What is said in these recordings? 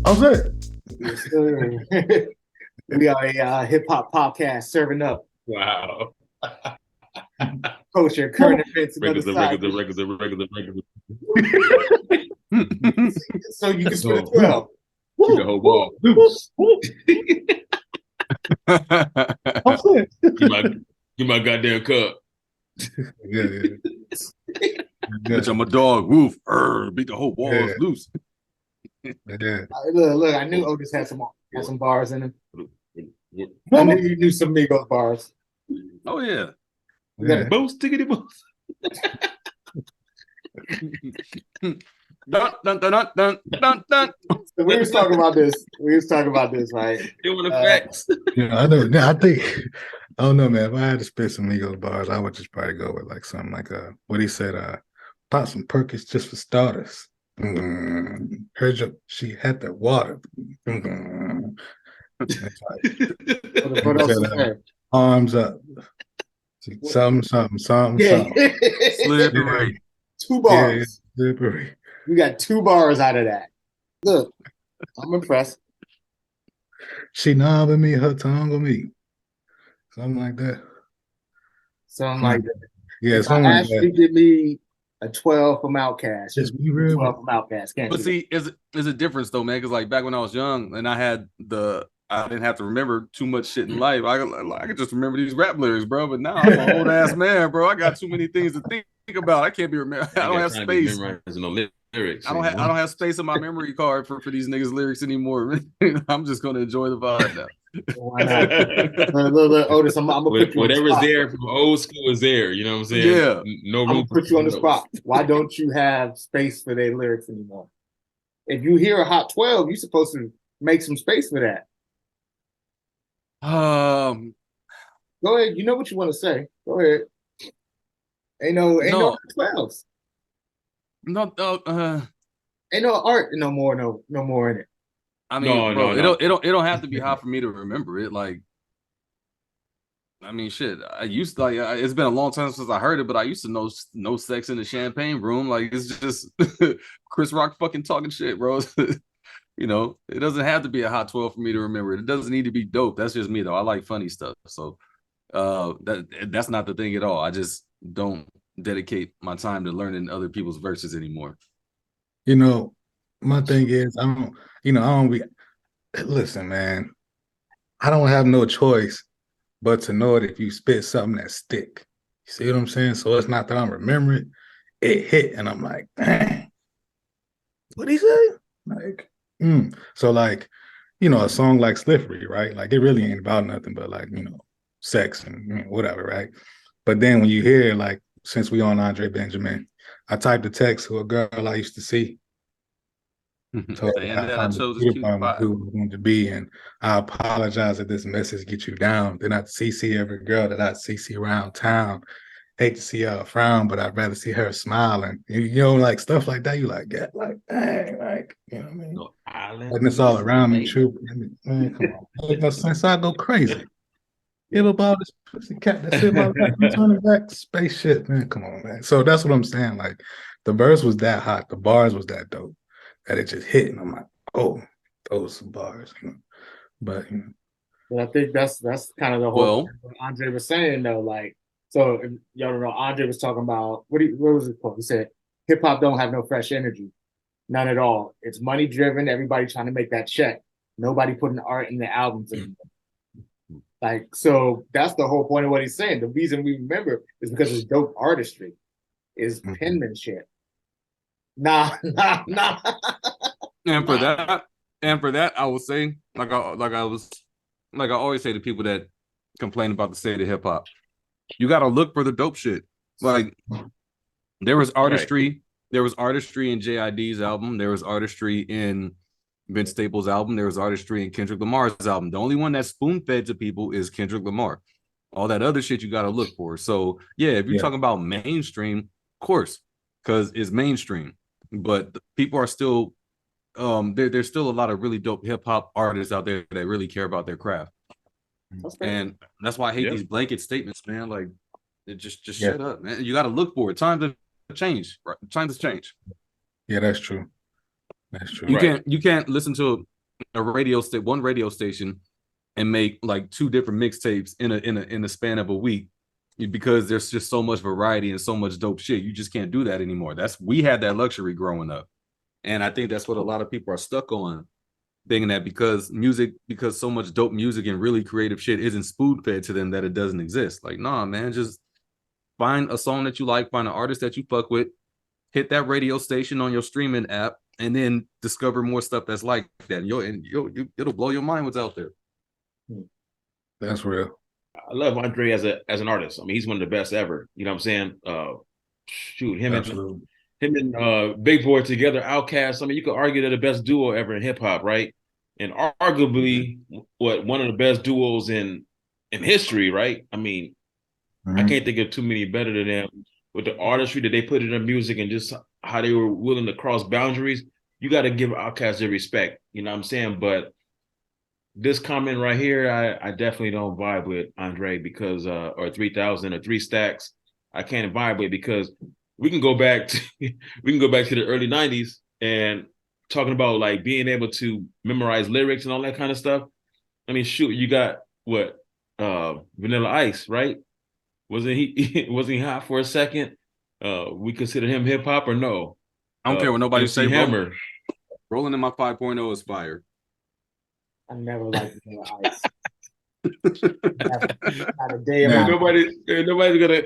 How's that? Yes, sir. We are a hip hop podcast serving up Wow. culture, current events, and other side. Regular. So you can spit it So, 12. The whole ball loose. How's that? Give my goddamn cup. Yeah. Bitch, I'm a dog. Woof. Beat the whole walls Yeah. loose. Yeah. Look, I knew Otis had some bars in him. I knew you knew some Migos bars. Oh yeah. Boast tickety boast. Dun, dun, dun, dun, dun, dun, dun. So we was talking about this. Right? Doing the facts. I know. I think I don't know, man. If I had to spit some Migos bars, I would just probably go with like something like what he said, pop some Perkins just for starters. Heard you, she had the water. What else is there? Arms up. Something. Yeah. Slippery. 2 bars. Yeah, slippery. We got 2 bars out of that. Look, I'm impressed. She knobbing me, her tongue on me. Something like that. Something like that. Yeah, if something I like asked you that. to give me a 12 from Outkast. Just be real. 12 from Outkast. Can't But you? see, is a difference though, man. Because like back when I was young and I didn't have to remember too much shit in life. I could just remember these rap lyrics, bro. But now I'm an old ass man, bro. I got too many things to think about. I can't be remembered. I don't have space. Lyrics. I don't have space in my memory card for these niggas' lyrics anymore. I'm just gonna enjoy the vibe now. Why not? Look, Otis, I'm gonna put you Whatever's on the there from old school is there. You know what I'm saying? Yeah. No I'm room gonna put you on the spot. Why don't you have space for their lyrics anymore? If you hear a Hot 12, you're supposed to make some space for that. Go ahead. You know what you want to say. Go ahead. Ain't no Hot 12s. No, Ain't no art no more in it. I mean, bro, it don't have to be hot for me to remember it. Like, I mean, shit. I used to it's been a long time since I heard it, but I used to know no sex in the champagne room. Like, it's just Chris Rock fucking talking shit, bro. You know, it doesn't have to be a Hot 12 for me to remember it. It doesn't need to be dope. That's just me though. I like funny stuff. So that's not the thing at all. I just don't dedicate my time to learning other people's verses anymore. You know, my thing is I don't be listen, man. I don't have no choice but to know it if you spit something that stick. You see what I'm saying? So it's not that I'm remembering it hit and I'm like, dang, what'd he say? Like, So like, a song like Slippery, right? Like it really ain't about nothing but like, sex and whatever, right? But then when you hear like, since we on Andre Benjamin, I typed a text to a girl I used to see. Told her I chose this cute vibe. who was going to be, and I apologize if this message gets you down. Then I CC every girl that I CC around town. Hate to see her frown, but I'd rather see her smiling. Like stuff like that. You like, yeah, like, dang, like, you know what I mean? No island. And it's all around me, true. Man, come on. Make no sense. I go crazy. Give up all this pussy cat that sit my back, turning back spaceship, man. Come on, man. So that's what I'm saying. Like the verse was that hot, the bars was that dope, that it just hit, and I'm like, oh, those bars, But But I think that's kind of the whole thing what Andre was saying though. Like, so if y'all don't know, Andre was talking about what was it called? He said hip hop don't have no fresh energy, none at all. It's money driven. Everybody trying to make that check. Nobody putting art in the albums anymore. Like, so that's the whole point of what he's saying. The reason we remember is because it's dope artistry, is penmanship. Nah. And for that, I will say, like I always say to people that complain about the state of hip hop, you got to look for the dope shit. Like there was artistry in JID's album, there was artistry in Vince Staples' album, there was artistry in Kendrick Lamar's album. The only one that's spoon-fed to people is Kendrick Lamar. All that other shit you got to look for. So yeah, if you're talking about mainstream, of course, because it's mainstream. But people are still there's still a lot of really dope hip hop artists out there that really care about their craft. And that's why I hate these blanket statements, man. Like, just shut up, man. You got to look for it. Time to change. Right? Time to change. Yeah, that's true. That's true. You can't listen to one radio station and make like 2 different mixtapes in a span of a week because there's just so much variety and so much dope shit. You just can't do that anymore. We had that luxury growing up. And I think that's what a lot of people are stuck on, thinking that because so much dope music and really creative shit isn't spoon fed to them that it doesn't exist. Like, nah, man, just find a song that you like, find an artist that you fuck with, hit that radio station on your streaming app, and then discover more stuff that's like that. It'll blow your mind what's out there. That's real. I love Andre as an artist. I mean, he's one of the best ever. You know what I'm saying? Shoot, him and Big Boy together, Outkast. I mean, you could argue they're the best duo ever in hip hop, right? And arguably, one of the best duos in history, right? I mean, I can't think of too many better than them with the artistry that they put in their music and just how they were willing to cross boundaries. You got to give Outkast their respect. You know what I'm saying? But this comment right here, I definitely don't vibe with Andre because or 3000 or 3 Stacks. I can't vibe with because we can go back to the early 90s and talking about like being able to memorize lyrics and all that kind of stuff. I mean, shoot, you got what Vanilla Ice, right? Wasn't he hot for a second? We consider him hip hop or no? I don't care what nobody say. Hammer. Rolling in my 5.0 is fire. I never liked Vanilla Ice. Not a day of my Nobody's gonna.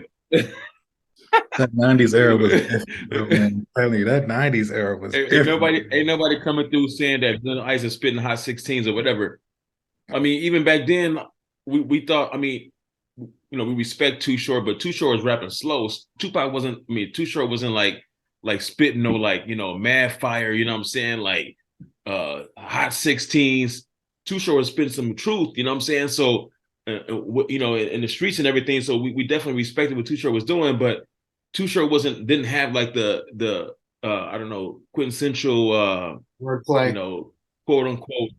That 90s era was different, man. I'm telling you, that 90s era was different. Ain't nobody coming through saying that Vanilla Ice is spitting hot 16s or whatever. I mean, even back then, we thought. I mean, you know, we respect Too Short, but Too Short was rapping slow. Tupac wasn't. I mean, Too Short wasn't like spitting no like mad fire. You know what I'm saying? Like hot 16s. Too Short was spitting some truth. You know what I'm saying? So in the streets and everything. So we definitely respected what Too Short was doing, but Too Short didn't have like the I don't know, quintessential wordplay, quote unquote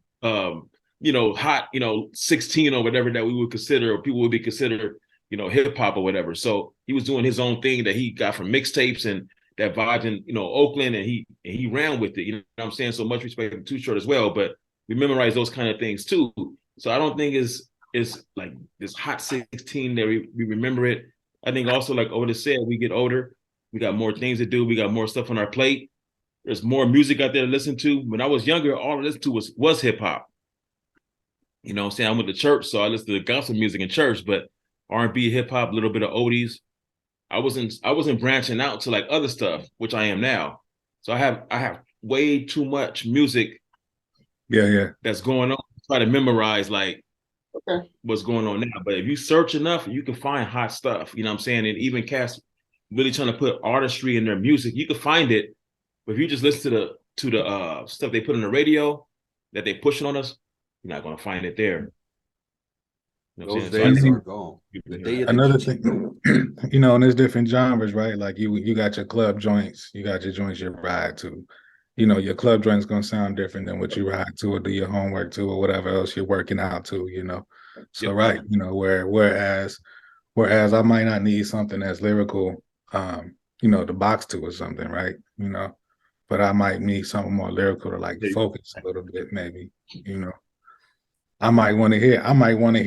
hot 16 or whatever that we would consider or people would be considered hip hop or whatever. So he was doing his own thing that he got from mixtapes and that vibes in Oakland, and he ran with it. You know what I'm saying? So much respect to Too Short as well, but we memorize those kind of things too. So I don't think it's like this hot 16 that we remember it. I think also, like Otis said, we get older, we got more things to do, we got more stuff on our plate. There's more music out there to listen to. When I was younger, all I listened to was hip hop. You know what I'm saying? I went to church, so I listened to gospel music in church, but R&B, hip hop, a little bit of oldies. I wasn't branching out to like other stuff, which I am now. So I have way too much music. Yeah. That's going on. Try to memorize like what's going on now. But if you search enough, you can find hot stuff. You know what I'm saying? And even cats really trying to put artistry in their music, you can find it. But if you just listen to the stuff they put on the radio that they pushing on us, you're not gonna find it there. You know Those days are gone. Another thing, and there's different genres, right? Like you got your club joints, you got your joints you ride to. Your club joint's gonna sound different than what you ride to or do your homework to or whatever else you're working out to, So right, whereas I might not need something that's lyrical, to box to or something, right? But I might need something more lyrical to like focus a little bit, maybe, I might want to hear I might want to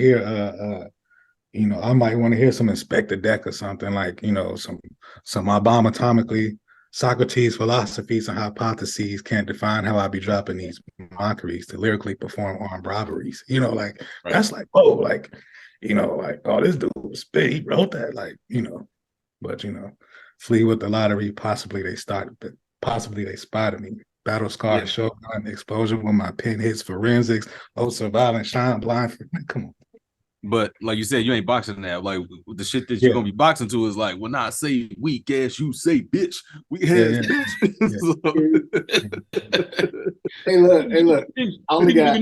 hear some Inspector Deck or something like, some Obama-atomically Socrates' philosophies and hypotheses can't define how I be dropping these mockeries to lyrically perform armed robberies. That's like, whoa, like, oh, this dude spit, he wrote that, like, but flee with the lottery, possibly they spotted me. Battle scar, shotgun, exposure when my pen hits forensics, survivalent, shine blind. Come on. But like you said, you ain't boxing now. Like the shit that you're gonna be boxing to is like, when I say weak ass, you say bitch. Weak ass bitch. Hey, look. I only got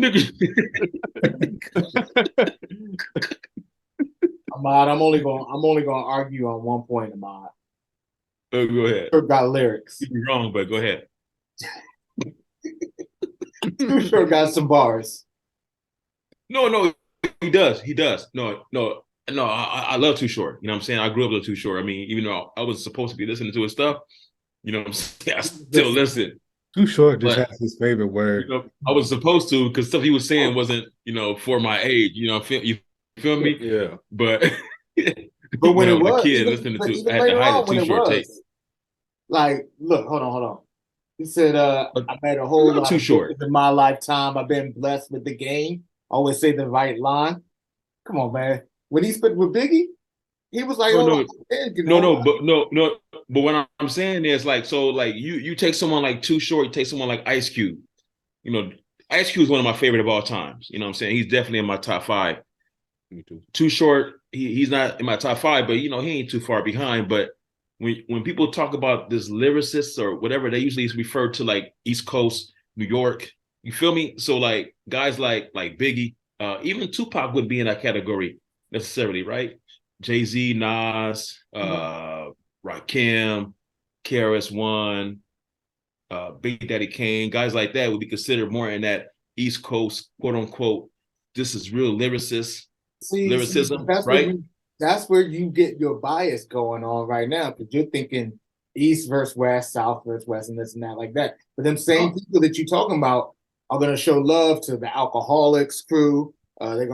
Ahmad. I'm only gonna argue on one point, Ahmad. Oh, go ahead. Got lyrics. You're wrong, but go ahead. Too Short got some bars. No, he does. No, I love Too Short. You know what I'm saying? I grew up with Too Short. I mean, even though I was supposed to be listening to his stuff, you know what I'm saying? I still listen. Too Short just But has his favorite word. I was supposed to because stuff he was saying wasn't for my age. You feel me? Yeah. But But when when I it was a was, kid listening to, I even had to later hide on, it. when Too it Short tape. was, like, look, hold on. He said, But I made a whole not lot Too of Short. bitches in my lifetime. I've been blessed with the game. Always say the right line. Come on, man. When he spit with Biggie, he was like, No, "Oh, no, you know, no. But what I'm saying is like, so like you take someone like Too Short, you take someone like Ice Cube. You know, Ice Cube is one of my favorite of all times. You know what I'm saying? He's definitely in my top 5. Me too. Too Short, he's not in my top 5, but he ain't too far behind. But when people talk about this lyricists or whatever, they usually refer to like East Coast, New York. You feel me? So like guys like Biggie, even Tupac would be in that category necessarily, right? Jay-Z, Nas, Rakim, KRS-One, Big Daddy Kane, guys like that would be considered more in that East Coast, quote unquote. This is real lyricism, right? that's where you get your bias going on right now because you're thinking East versus West, South versus West, and this and that like that. But them same people that you're talking about are going to show love to the Alcoholics crew. They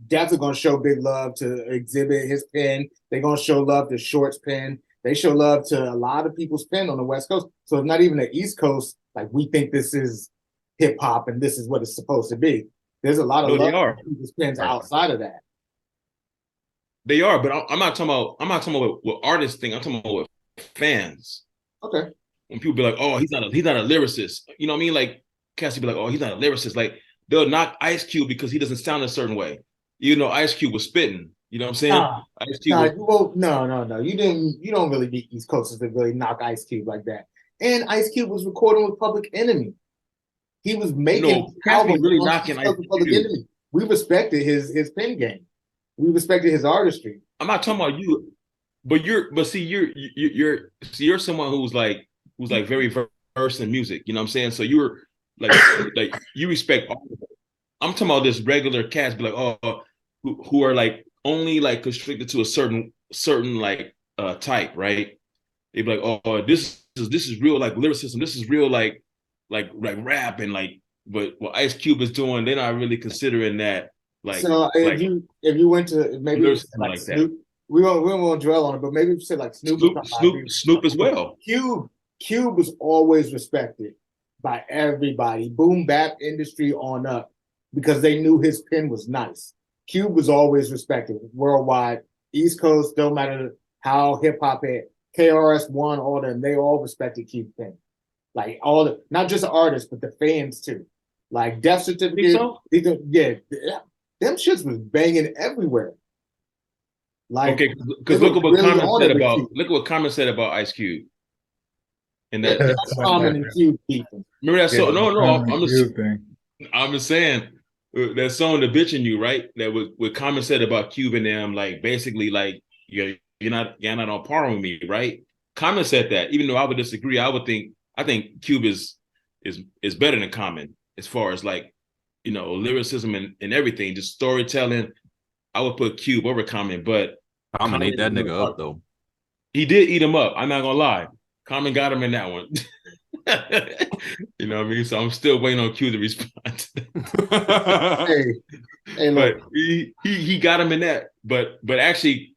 definitely going to show big love to Exhibit, his pen. They're going to show love to Short's pen. They show love to a lot of people's pen on the West Coast. So it's not even the East Coast. Like we think this is hip hop and this is what it's supposed to be. There's a lot of love for people's pens outside of that. They are, but I'm not talking about what artists think. I'm talking about what fans. Okay. When people be like, "Oh, he's not a lyricist," you know what I mean? Like Cassie be like, "Oh, he's not a lyricist." Like they'll knock Ice Cube because he doesn't sound a certain way. Ice Cube was spitting. You know what I'm saying? Ice Cube. No. You didn't. You don't really get East Coasters to really knock Ice Cube like that. And Ice Cube was recording with Public Enemy. He was making albums really knocking Ice Public Enemy. We respected his pen game. We respected his artistry. I'm not talking about you, but you're someone who's very versed in music. You know what I'm saying? So you're like you respect all of it. I'm talking about this regular cast, be like, oh, who are like only like constricted to a certain like type, right? They'd be like, oh, this is real like lyricism. This is real like rap and like, but what Ice Cube is doing, they're not really considering that. Like, so if you went to maybe like Snoop, that. we won't dwell on it, but maybe if you said like Snoop as well. Cube was always respected by everybody, boom bap industry on up, because they knew his pen was nice. Cube was always respected worldwide, East Coast, don't matter how hip hop hit, KRS-One, all them, they all respected Cube pen. Like all the, not just the artists, but the fans too. Like Death Certificate, them shits was banging everywhere. Like, okay, because look what Common said about Ice Cube. And that's Common and Cube people. Remember that song? I'm just saying that song, "The Bitch in You," right? That was what Common said about Cube and them. Like basically, like you're not on par with me, right? Common said that. Even though I would disagree, I think Cube is better than Common as far as like, lyricism and everything, just storytelling. I would put Cube over Common, but Common ate that nigga up though. He did eat him up. I'm not gonna lie. Common got him in that one. You know what I mean? So I'm still waiting on Q to respond. Hey, but he got him in that. But actually,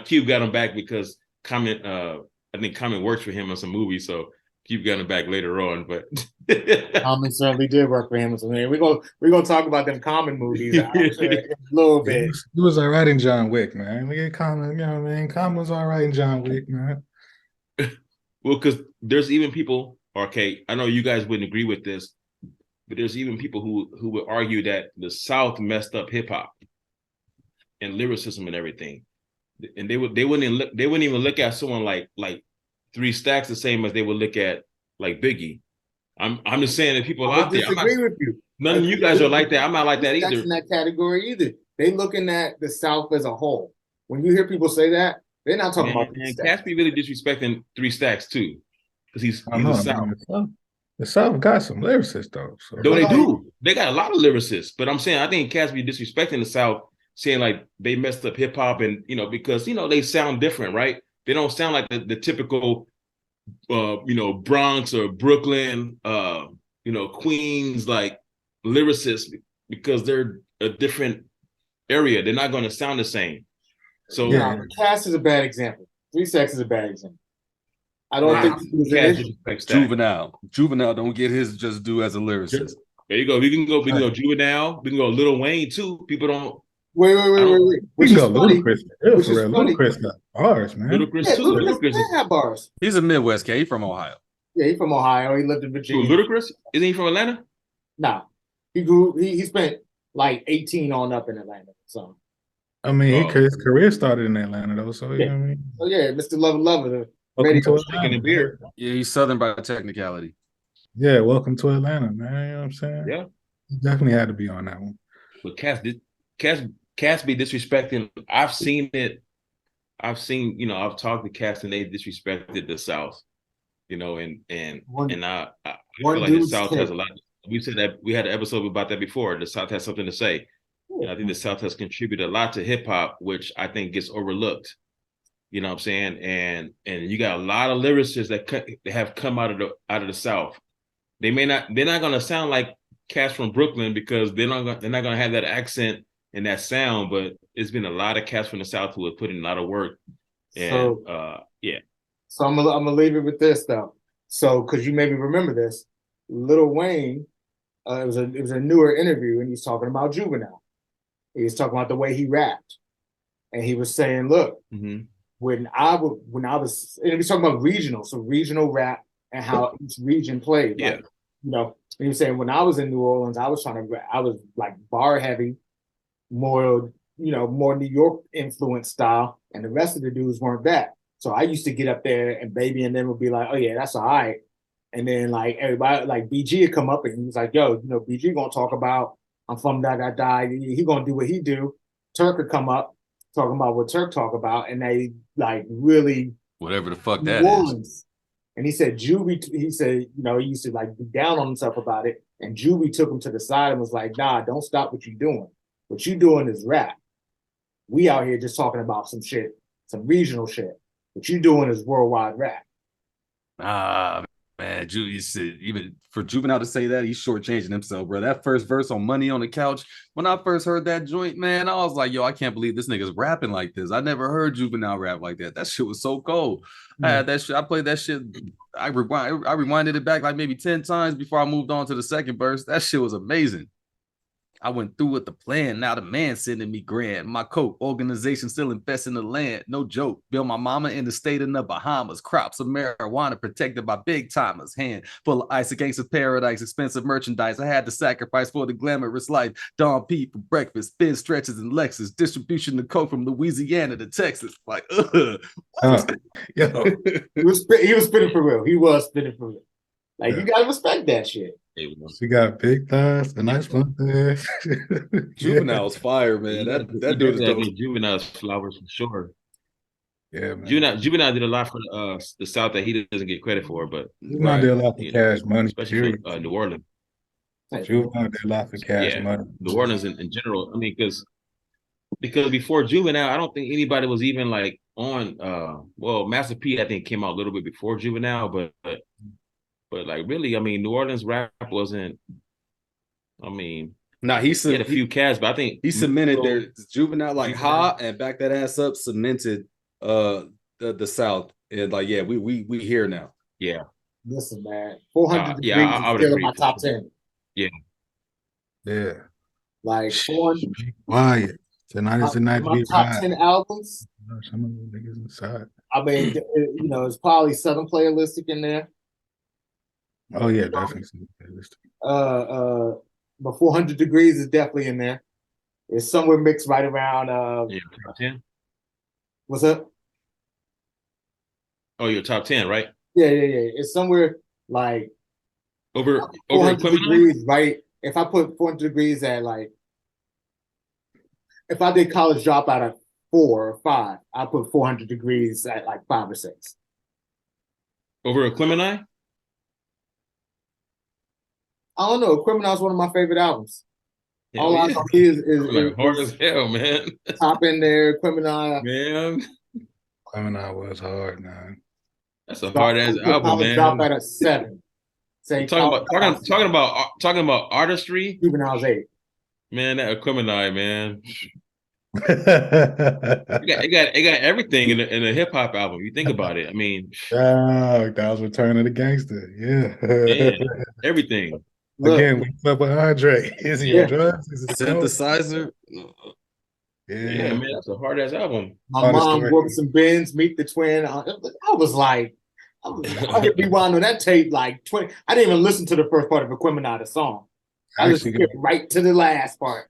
Q got him back because Common. I think Common works for him on some movies, so Q got him back later on. But Common certainly did work for him on some movies. We're gonna talk about them Common movies a little bit. He was all right in John Wick, man. We get Common, you know what I mean? Common was all right in John Wick, man. Well, because there's even people. Okay, I know you guys wouldn't agree with this, but there's even people who would argue that the South messed up hip hop and lyricism and everything, and they wouldn't even look at someone like 3 Stacks the same as they would look at like Biggie. I'm just saying that people out there. I disagree with you. None of you guys are like that. I'm not like that either. In that category either. They looking at the South as a whole. When you hear people say that, they're not talking about. And Caspi really disrespecting 3 Stacks too. He's the South. The South got some lyricists though. So. No, they do. They got a lot of lyricists. But I'm saying I think Caspi disrespecting the South, saying like they messed up hip hop and because they sound different, right? They don't sound like the typical Bronx or Brooklyn Queens like lyricists because they're a different area. They're not going to sound the same. So yeah, Cass is a bad example. 3 Six is a bad example. I don't think he was Juvenile don't get his just due as a lyricist. There you go. We can go Juvenile. We can go Lil Wayne too. People don't. Wait. We can go Ludacris. Ludacris got bars, man. Ludacris too. Ludacris have bars. He's a Midwest kid. He's from Ohio. Yeah, he's from Ohio. He lived in Virginia. Ludacris? Isn't he from Atlanta? No. He spent like 18 on up in Atlanta. So I mean, his career started in Atlanta though. So you know what I mean? Oh yeah, Mr. Lover. Welcome to Atlanta. Beer. Yeah, he's Southern by technicality. Yeah, welcome to Atlanta, man. You know what I'm saying? Yeah. You definitely had to be on that one. But Cass be disrespecting. I've seen it. I've talked to Cass and they disrespected the South. And I feel like the South has a lot. We said that we had an episode about that before. The South has something to say. And I think the South has contributed a lot to hip hop, which I think gets overlooked. You know what I'm saying? And you got a lot of lyricists that have come out of the South. They're not gonna sound like cats from Brooklyn because they're not gonna have that accent and that sound. But it's been a lot of cats from the South who have put in a lot of work. And So I'm gonna leave it with this though. So because you maybe remember this, Lil Wayne, it was a newer interview and he's talking about Juvenile. He was talking about the way he rapped, and he was saying, "Look, when I was, and he was talking about regional rap and how each region played. Yeah, he was saying when I was in New Orleans, I was like bar heavy, more New York influence style, and the rest of the dudes weren't that. So I used to get up there and Baby and them would be like, oh yeah, that's all right. And then like everybody, like BG would come up and he was like, yo, BG gonna talk about I'm from da. He gonna do what he do. Turk would come up talking about what Turk talk about, and they like really whatever the fuck that is. And he said he used to like be down on himself about it. And Juvie took him to the side and was like, nah, don't stop what you're doing. What you doing is rap. We out here just talking about some shit, some regional shit. What you doing is worldwide rap. Man, even for Juvenile to say that, he's shortchanging himself, bro. That first verse on Money on the Couch, when I first heard that joint, man, I was like, yo, I can't believe this nigga's rapping like this. I never heard Juvenile rap like that. That shit was so cold. I had that shit. I played that shit. I rewinded it back like maybe 10 times before I moved on to the second verse. That shit was amazing. I went through with the plan. Now the man sending me grand. My coat organization still investing in the land. No joke. Built my mama in the state in the Bahamas. Crops of marijuana protected by big timers. Hand full of ice against paradise. Expensive merchandise. I had to sacrifice for the glamorous life. Don P for breakfast. Spin stretches and Lexus. Distribution to coke from Louisiana to Texas. Like, He was spinning for real. He was spinning for real. Like, you gotta respect that shit. She got big thighs, a nice one there. Juvenile's fire, man. That dude is dope. Juvenile's flowers for sure. Yeah, man. Juvenile did a lot for the South that he doesn't get credit for, but Juvenile did a lot for Cash Money, especially for New Orleans. Juvenile did a lot for Cash Money. New Orleans in general. I mean, because before Juvenile, I don't think anybody was even like on. Master P I think came out a little bit before Juvenile, but like really, I mean, New Orleans rap wasn't. I mean, he had a few cats, but I think he cemented their Juvenile like hot and back that ass up, cemented the South, and like we here now. Yeah, listen, man, 400 degrees I would still agree in my top 10. Yeah, like 400. Quiet. Tonight is the night to be top 10 albums. Some of the niggas inside. I mean, it's probably Southern Playalistic in there. Oh yeah, definitely. But 400 Degrees is definitely in there. It's somewhere mixed right around. Top 10. What's up? Oh, your top 10, right? Yeah. It's somewhere like over 400 degrees, right? If I put 400 Degrees at like, if I did College Dropout at 4 or 5, I put 400 Degrees at like 5 or 6. Over Equimini? I don't know. Criminal is one of my favorite albums. All I know is hard as hell, man. Top in there, Criminal. Man, Criminal was hard, man. That's a hard ass album, man. Drop at a 7. Say talking about artistry. Juvenile's 8. Man, that Aquemini, man. Oh, It got everything in a hip hop album. You think about it. I mean, that was Return of the Gangster. Yeah. man, everything. Look, Again, we up with Andre. Is he yeah. on drugs? Is it coke? Synthesizer. Yeah, man, that's a hard ass album. My mom Brooks and Benz, Meet the Twin. I was like, I hit rewind on that tape like 20. I didn't even listen to the first part of Aquemini, the song. I just skipped right to the last part.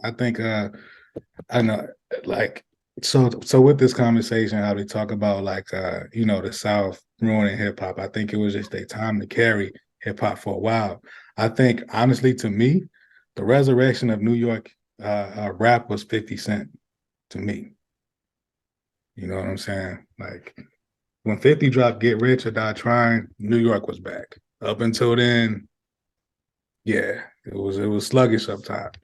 I think I know, like, so with this conversation, how they talk about like the South ruining hip hop, I think it was just their time to carry hip hop for a while. I think honestly, to me, the resurrection of New York rap was 50 Cent to me. You know what I'm saying? Like when 50 dropped Get Rich or Die Trying, New York was back. Up until then, yeah, it was sluggish up top.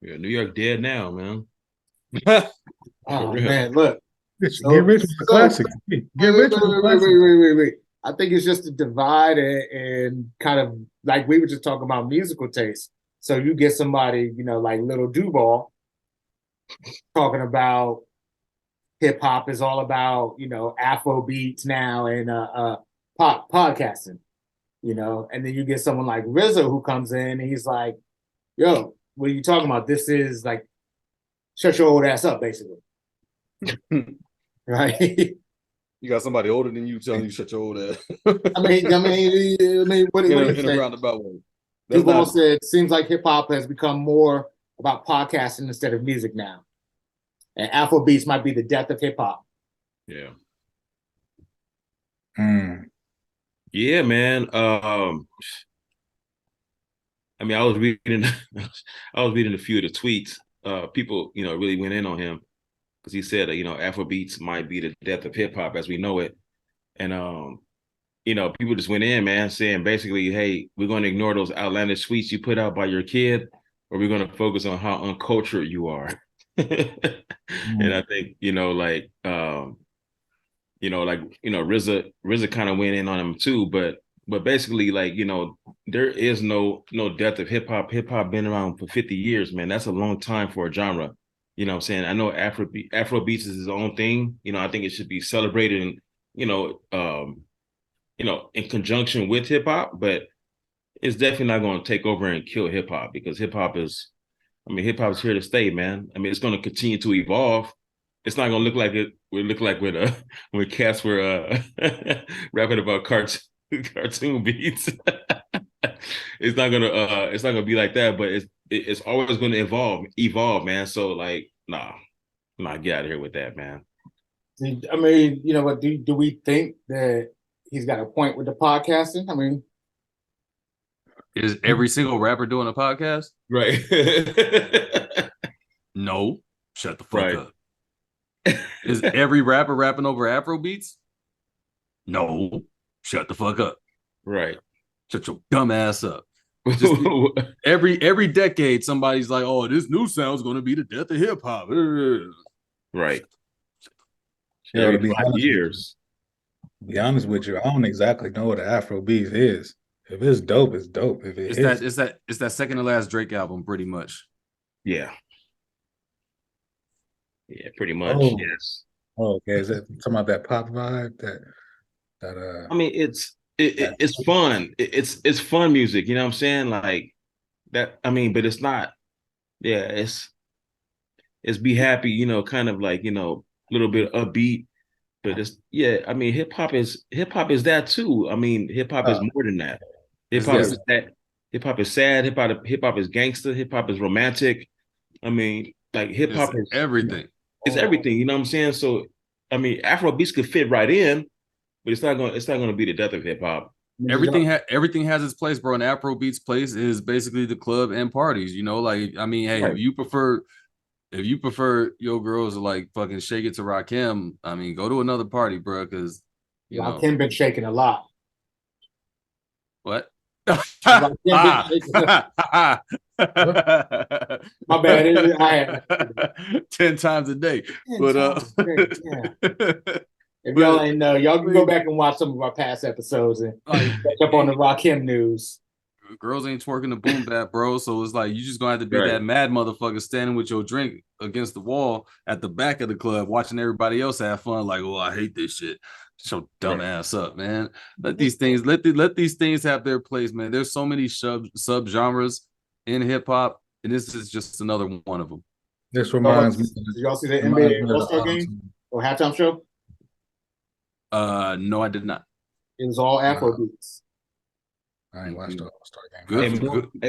Yeah, New York dead now, man. Oh man, look. Get Rich was a classic. Get Rich was a classic. Wait. I think it's just a divide and kind of like we were just talking about musical taste. So you get somebody, like Little Duval talking about hip hop is all about, Afro beats now and podcasting, and then you get someone like Rizzo who comes in and he's like, yo, what are you talking about? This is like, shut your old ass up, basically. Right? You got somebody older than you telling you shut your old ass. I mean, what do you in say? a roundabout way. Duval said, seems like hip hop has become more about podcasting instead of music now. And Afro beats might be the death of hip hop. Yeah. Yeah, man. I mean, I was reading a few of the tweets. People, really went in on him because he said, Afro beats might be the death of hip hop as we know it. And people just went in, man, saying basically, hey, we're going to ignore those outlandish tweets you put out by your kid, or we're going to focus on how uncultured you are. And I think, RZA kind of went in on him too, but basically, like, there is no death of hip hop. Hip hop been around for 50 years, man. That's a long time for a genre. You know what I'm saying? I know Afro beats is his own thing. I think it should be celebrated and, in conjunction with hip hop, but it's definitely not going to take over and kill hip hop because hip hop is here to stay, man. I mean, it's going to continue to evolve. It's not going to look like it would look like when cats were rapping about cartoon beats. It's not gonna be like that, but it's always going to evolve, man. So like, nah, get out of here with that, man. I mean, you know what? Do we think that he's got a point with the podcasting? I mean, is every single rapper doing a podcast? Right. No, shut the fuck up. Is every rapper rapping over Afro beats? No, shut the fuck up. Right. Shut your dumb ass up. Just every decade, somebody's like, "Oh, this new sound's going to be the death of hip hop." Right. Every to be 5 years. To be honest with you, I don't exactly know what an Afro beat is. If it's dope, it's dope. If it's that second to last Drake album, pretty much. Yeah. Yeah, pretty much. Oh. Yes. Oh, okay. Is that talking about that pop vibe? I mean, it's fun. It's fun music. You know what I'm saying? Like that. I mean, but it's not. Yeah, it's be happy. Kind of like a little bit upbeat. But it's I mean, hip hop is that too. I mean, hip hop is more than that. Hip hop is that. Hip hop is sad. Hip hop is gangster. Hip hop is romantic. I mean, like hip hop is everything. It's everything. You know what I'm saying? So, I mean, Afro beats could fit right in, but it's not going to be the death of hip hop. Everything has its place, bro. And Afro beats place is basically the club and parties. Like, I mean, hey, right. If you prefer your girls to like fucking shake it to Rakim, I mean, go to another party, bro, because Rakim been shaking a lot. What? My bad. 10 times a day. If y'all ain't know, y'all can go back and watch some of our past episodes and catch up on the Rakim news. Girls ain't twerking the boom bap, bro. So it's like you just gonna have to be Right. that mad motherfucker standing with your drink against the wall at the back of the club, watching everybody else have fun. Like, oh, I hate this shit. Shut your dumb ass up, man. Let these things let these things have their place, man. There's so many sub genres in hip hop, and this is just another one of them. This reminds me. Did y'all see the NBA All-Star game or halftime show? No, I did not. It was all Afro beats. I ain't watched the All-Star game. Good,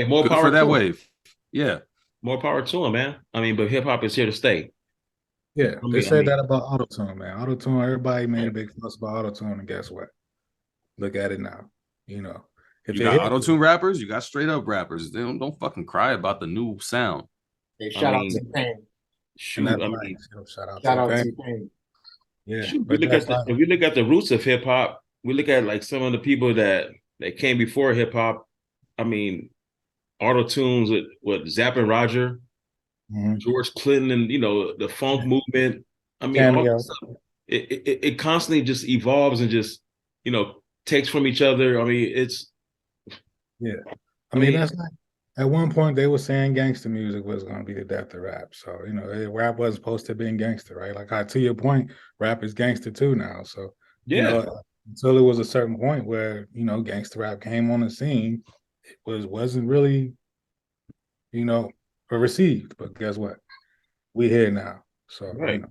more good power for that to him. wave. Yeah. More power to him, man. I mean, but hip hop is here to stay. Yeah, they said that about autotune, man. Autotune, everybody made a big fuss about autotune, and guess what? Look at it now. You know, if you got auto-tune rappers, you got straight up rappers. They don't fucking cry about the new sound. Hey, shout out to Pain. Shoot, I mean, shout out to Pain. Yeah, shoot, if we look at the roots of hip hop, we look at like some of the people that came before hip hop. I mean, auto tunes with Zapp and Roger, George Clinton, and the funk movement. I mean, all this stuff, it constantly just evolves and just takes from each other. I mean, it's I mean that's like at one point they were saying gangster music was going to be the death of rap. So rap wasn't supposed to be gangster, right? Like to your point, rap is gangster too now. So until it was a certain point where gangster rap came on the scene, it wasn't really received. But guess what? We here now. So ain't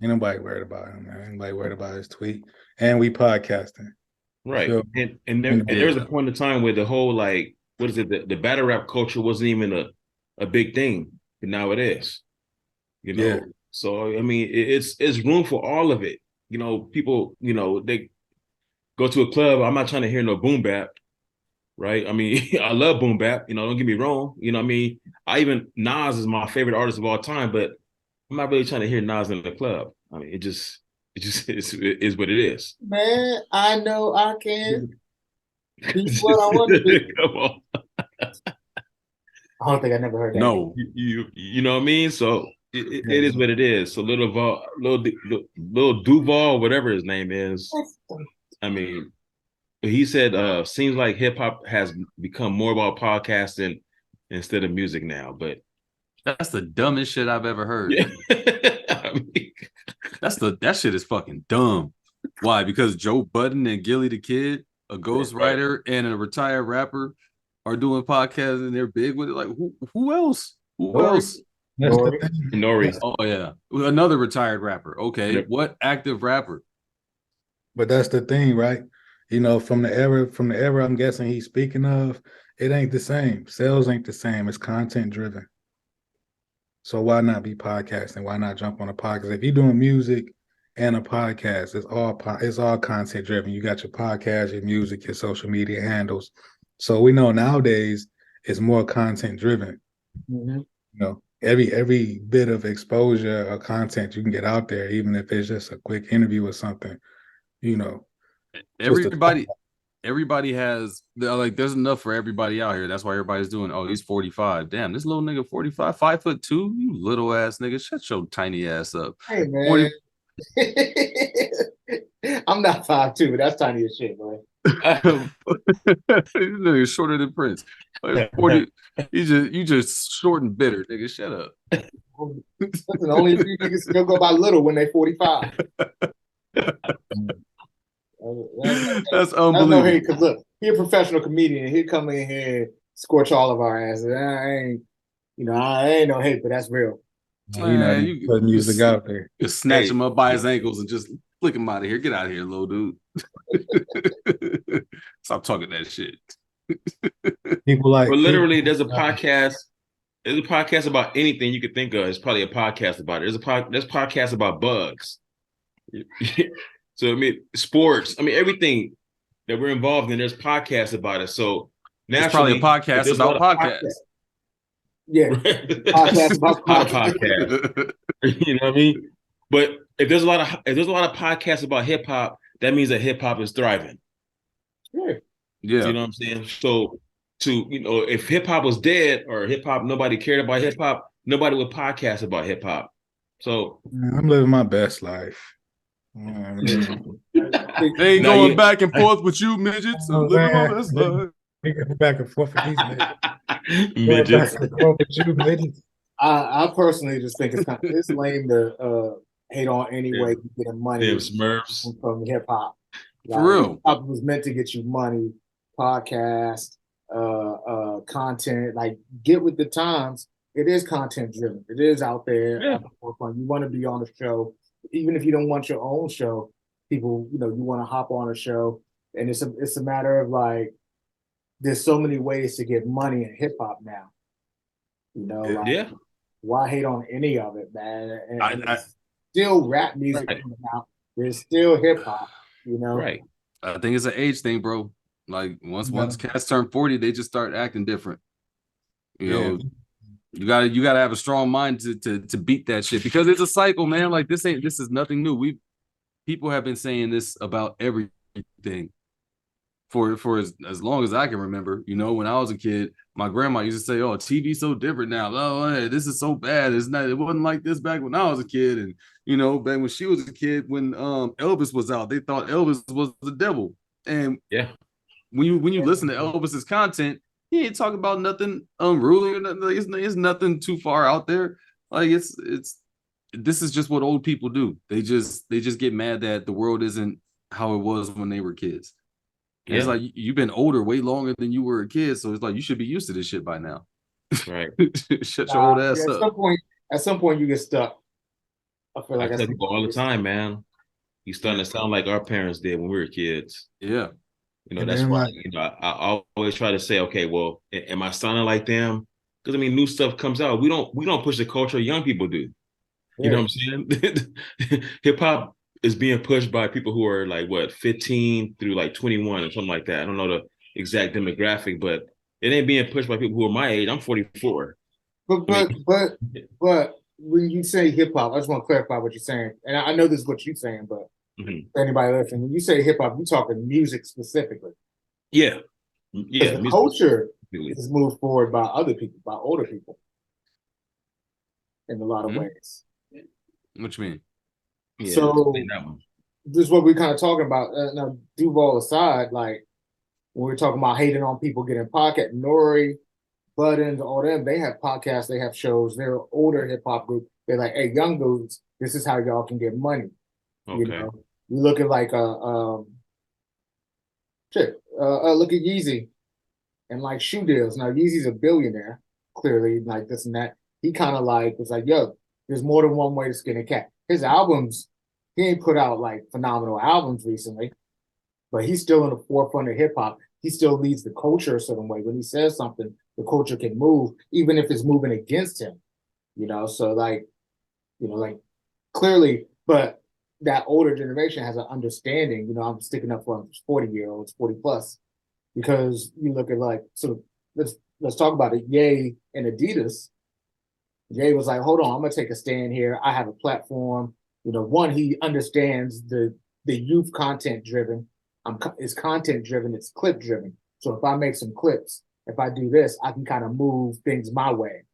nobody worried about him, man. Ain't nobody worried about his tweet. And we podcasting. Right. And there was a point in time where the whole what is it? The battle rap culture wasn't even a big thing, but now it is. So I mean, it's room for all of it. People, they go to a club. I'm not trying to hear no boom bap, right? I mean, I love boom bap. Don't get me wrong. I mean, Nas is my favorite artist of all time, but I'm not really trying to hear Nas in the club. I mean, it just is what it is. Man, I know I can be what I want to be. Come on. I don't think I never heard that. No, you know what I mean. So it is what it is. So little Duval, whatever his name is. I mean, he said, seems like hip hop has become more about podcasting instead of music now. But that's the dumbest shit I've ever heard. Yeah. I mean, that shit is fucking dumb. Why? Because Joe Budden and Gilly the Kid, a ghostwriter and a retired rapper, are doing podcasts and they're big with it. Like who else? Who else? Nori. Oh yeah, another retired rapper. Okay, yep. What active rapper? But that's the thing, right? From the era I'm guessing he's speaking of, it ain't the same. Sales ain't the same. It's content driven. So why not be podcasting? Why not jump on a podcast? If you're doing music and a podcast, it's all content driven. You got your podcast, your music, your social media handles. So we know nowadays it's more content driven. Mm-hmm. Every bit of exposure or content you can get out there, even if it's just a quick interview or something, Everybody has there's enough for everybody out here. That's why everybody's doing, he's 45. Damn, this little nigga 45, 5'2", you little ass nigga. Shut your tiny ass up. Hey man. I'm not 5'2", but that's tiny as shit, man. Nigga shorter than Prince. 40, you just short and bitter, nigga. Shut up. Listen, only a few niggas still go by little when they 45. That's unbelievable. Because look, he a professional comedian. He'd come in here and scorch all of our asses. I ain't no hate, but that's real. You put music out there. Just snatch him up by his ankles and just flick him out of here. Get out of here, little dude. Stop talking that shit. People like, but literally, there's a podcast. There's a podcast about anything you could think of. It's probably a podcast about it. There's podcasts about bugs. So I mean, sports. I mean, everything that we're involved in. There's podcasts about it. So naturally, it's probably a podcast about podcasts. Yeah, podcast about podcast. You know what I mean? But if there's a lot of podcasts about hip hop, that means that hip hop is thriving. Sure. Yeah, you know what I'm saying. So if hip hop was dead or hip hop, nobody cared about hip hop, nobody would podcast about hip hop. So I'm living my best life. They ain't going back and forth with you, midgets. I'm living on this line. Back and forth with these midgets. Back and forth with you, midgets. I personally just think it's lame to hate on any way you get money Smurfs from hip hop. For real. Hip hop was meant to get you money, podcast, content. Like, get with the times. It is content driven. It is out there at the forefront. You want to be on the show, even if you don't want your own show. People, you want to hop on a show, and it's a matter of like, there's so many ways to get money in hip hop now. Why hate on any of it, man? And still rap music coming out. There's still hip hop, Right. I think it's an age thing, bro. Like once cats turn 40, they just start acting different. You know, you gotta have a strong mind to beat that shit, because it's a cycle, man. Like this is nothing new. People have been saying this about everything for as long as I can remember. When I was a kid, my grandma used to say, "Oh, TV's so different now. Oh, hey, this is so bad. It wasn't like this back when I was a kid." And back when she was a kid, when Elvis was out, they thought Elvis was the devil. And when you listen to Elvis's content, he ain't talking about nothing unruly or nothing. It's nothing too far out there. Like this is just what old people do. They just get mad that the world isn't how it was when they were kids. Yeah. It's like you've been older way longer than you were a kid, so it's like you should be used to this shit by now. Right. Shut your old ass up. At some point, you get stuck. I feel like I tell people all the time, man. You starting to sound like our parents did when we were kids. Yeah. That's why I always try to say, okay, well, am I sounding like them? Because new stuff comes out. We don't push the culture young people do. You know what I'm saying? Hip hop is being pushed by people who are like 15 through like 21 or something like that. I don't know the exact demographic, but it ain't being pushed by people who are my age. I'm 44. But when you say hip hop, I just want to clarify what you're saying. And I know this is what you're saying, but anybody listening, when you say hip hop, you're talking music specifically. Yeah. The culture is moved forward by other people, by older people, in a lot of ways. What you mean? Yeah, so this is what we're kind of talking about. Now, Duval aside, like when we're talking about hating on people getting podcast, Nori, Buttons, all them, they have podcasts, they have shows. They're an older hip hop group. They're like, hey, young dudes, this is how y'all can get money. Okay. You look at like look at Yeezy and like shoe deals. Now Yeezy's a billionaire, clearly, like this and that. He kind of like was like, yo, there's more than one way to skin a cat. His albums, he ain't put out like phenomenal albums recently, but he's still in the forefront of hip hop. He still leads the culture a certain way. When he says something, the culture can move, even if it's moving against him. So like clearly, but that older generation has an understanding. I'm sticking up for 40-year-olds, 40 plus, because you look at like, so let's talk about it. Ye and Adidas. Jay was like, hold on, I'm going to take a stand here. I have a platform. One, he understands the youth content driven. It's content driven. It's clip driven. So if I make some clips, if I do this, I can kind of move things my way.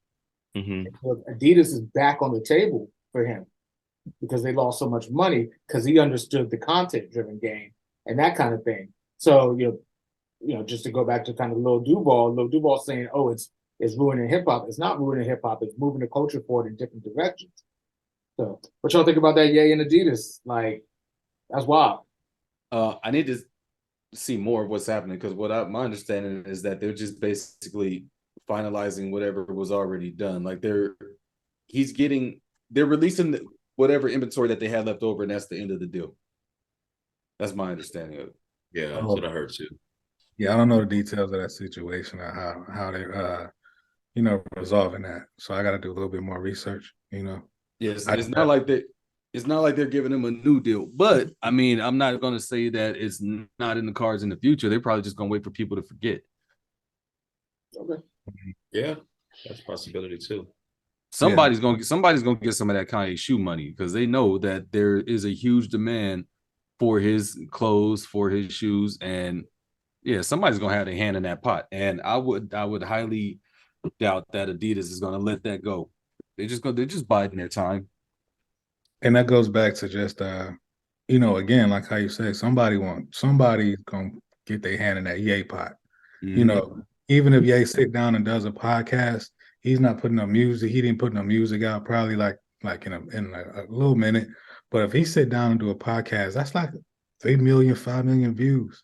So Adidas is back on the table for him because they lost so much money because he understood the content driven game and that kind of thing. So, just to go back to kind of Lil Duval saying, oh, it's ruining hip hop. It's not ruining hip hop. It's moving the culture forward in different directions. So, what y'all think about that? Ye and Adidas, like, that's wild. I need to see more of what's happening because my understanding is that they're just basically finalizing whatever was already done. Like they're releasing whatever inventory that they had left over, and that's the end of the deal. That's my understanding of it. Yeah, that's what I heard too. Yeah, I don't know the details of that situation or how they're resolving that. So I got to do a little bit more research. Yes, it's not like they're giving them a new deal. But I mean, I'm not going to say that it's not in the cards in the future. They're probably just going to wait for people to forget. Okay. Yeah, that's a possibility too. Somebody's gonna get some of that Kanye shoe money because they know that there is a huge demand for his clothes, for his shoes, and somebody's gonna have their hand in that pot. And I would highly doubt that Adidas is gonna let that go. They're just biding their time. And that goes back to just again, like how you said, somebody's gonna get their hand in that yay pot. Even if Ye sit down and does a podcast, he's not putting up music. He didn't put no music out probably like in a little minute. But if he sit down and do a podcast, that's like 3 million, 5 million views.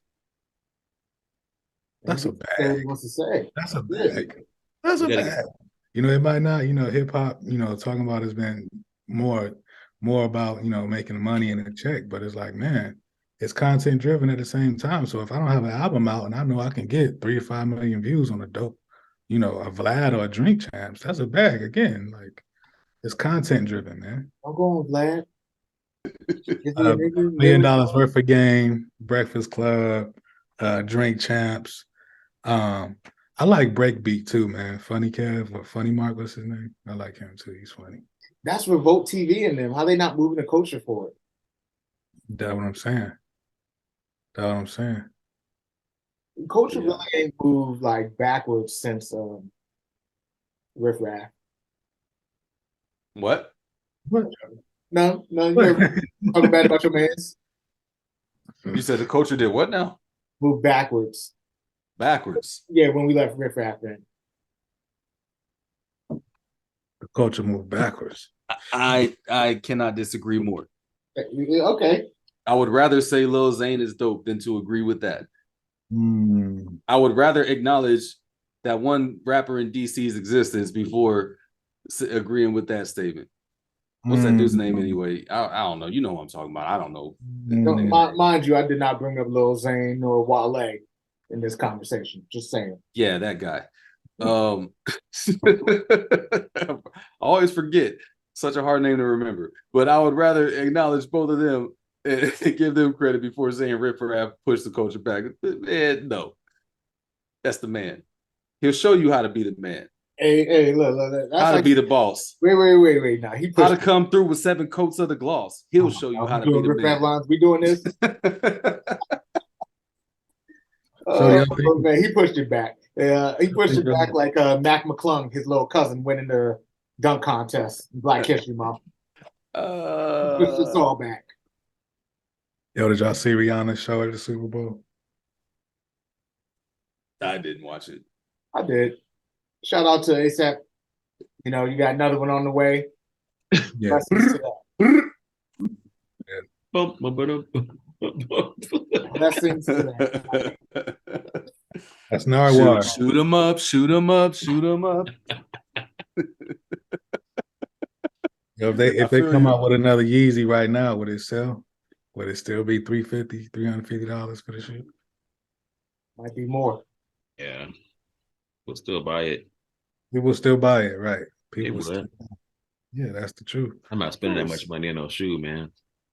That's a bag. What's to say? That's a bag. That's a bag. It might not, hip hop, talking about has been more about, making money and a check, but it's like, man, it's content driven at the same time. So if I don't have an album out and I know I can get 3 to 5 million views on a dope, a Vlad or a Drink Champs, that's a bag again. Like it's content driven, man. I'm going Vlad. $1 million worth of game, Breakfast Club, Drink Champs. I like Breakbeat too, man. Funny Kev or Funny Mark, what's his name? I like him too. He's funny. That's Revolt TV in them. How they not moving the culture for it? That's what I'm saying. Culture really ain't moved like backwards since Riff Raff. What? No, you're talking bad about your mans. You said the culture did what now? Move backwards. Backwards. Yeah, when we left Riff Raff then. The culture moved backwards. I cannot disagree more. Okay. I would rather say Lil Zane is dope than to agree with that. I would rather acknowledge that one rapper in DC's existence before agreeing with that statement. What's that dude's name anyway? I don't know. You know what I'm talking about. I don't know. Mind you, I did not bring up Lil Zane nor Wale in this conversation. Just saying. Yeah, that guy. I always forget. Such a hard name to remember. But I would rather acknowledge both of them and give them credit before saying Rip Raff pushed the culture back. Man, no. That's the man. He'll show you how to be the man. Hey, look. That's how to be the boss. Wait. Now how to come through with 7 coats of the gloss. He'll show you how to be the man. Lines. We doing this? Man, he pushed it back. He pushed it back like Mac McClung, his little cousin, winning the dunk contest, Black History Month. Pushed this all back. Yo, did y'all see Rihanna's show at the Super Bowl? I didn't watch it. I did. Shout out to ASAP. You got another one on the way. Yeah. Blessings to that. That's Narwhal. Shoot him up. Yo, if they come out with another Yeezy right now, would it sell? Would it still be $350 for the shoe? Might be more. Yeah. We'll still buy it. People still buy it, right? People still. Yeah, that's the truth. I'm not spending that much money on no shoe, man.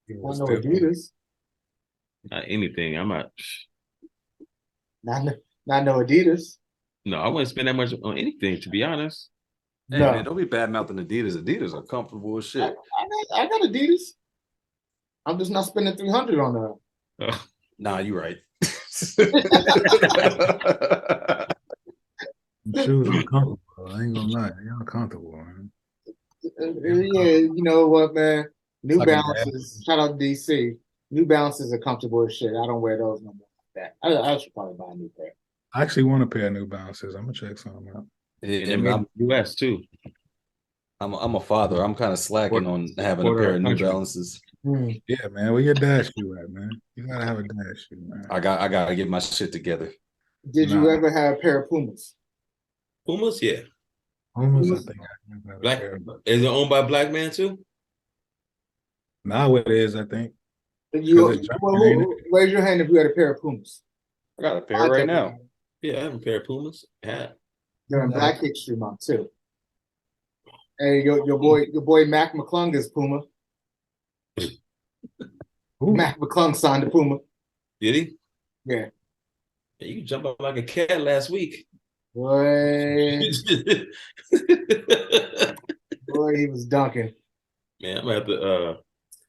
Not no Adidas. Not anything. I'm not. Not no Adidas. No, I wouldn't spend that much on anything, to be honest. Hey, man, don't be bad mouthing Adidas. Adidas are comfortable as shit. I got Adidas. I'm just not spending $300 on that. Nah, you're right. Shoes are comfortable. I ain't gonna lie, they're uncomfortable, man. Yeah, you know what, man? New Balances. Shout out to DC. New Balances are comfortable as shit. I don't wear those no more like that. I should probably buy a new pair. I actually want a pair of New Balances. I'm gonna check some out. And I'm US too. I'm a father. I'm kind of slacking on having a pair of New Balances. Yeah, man. Where your dash shoe at, man? You gotta have a dash shoe, man. I gotta get my shit together. Did you ever have a pair of Pumas? Pumas, yeah. Pumas, I think. Black is it owned by a black man too? Now it is, I think. Raise your hand if you had a pair of Pumas. I got a pair right now. Yeah, I have a pair of Pumas. Yeah. They're in Black History Month too. Hey, your boy Mac McClung is Puma. Mac McClung signed to Puma. Did he? Yeah. You jumped up like a cat last week. Boy, he was dunking. Man, I'm gonna have to.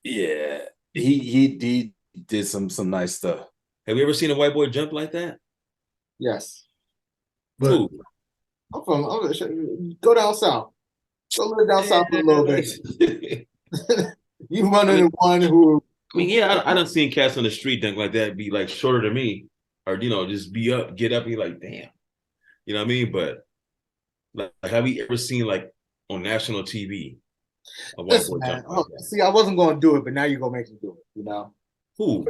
Yeah, he did some nice stuff. Have you ever seen a white boy jump like that? Yes. But go down south. Go live down south for a little bit. You run into one who I mean, yeah, I done seen cats on the street dunk like that be like shorter than me, or just be up, get up, and be like, damn, you know what I mean? But like, have you ever seen like on national TV a white Listen, boy man. jump like Oh, that? see, I wasn't going to do it, but now you're going to make me do it. Who?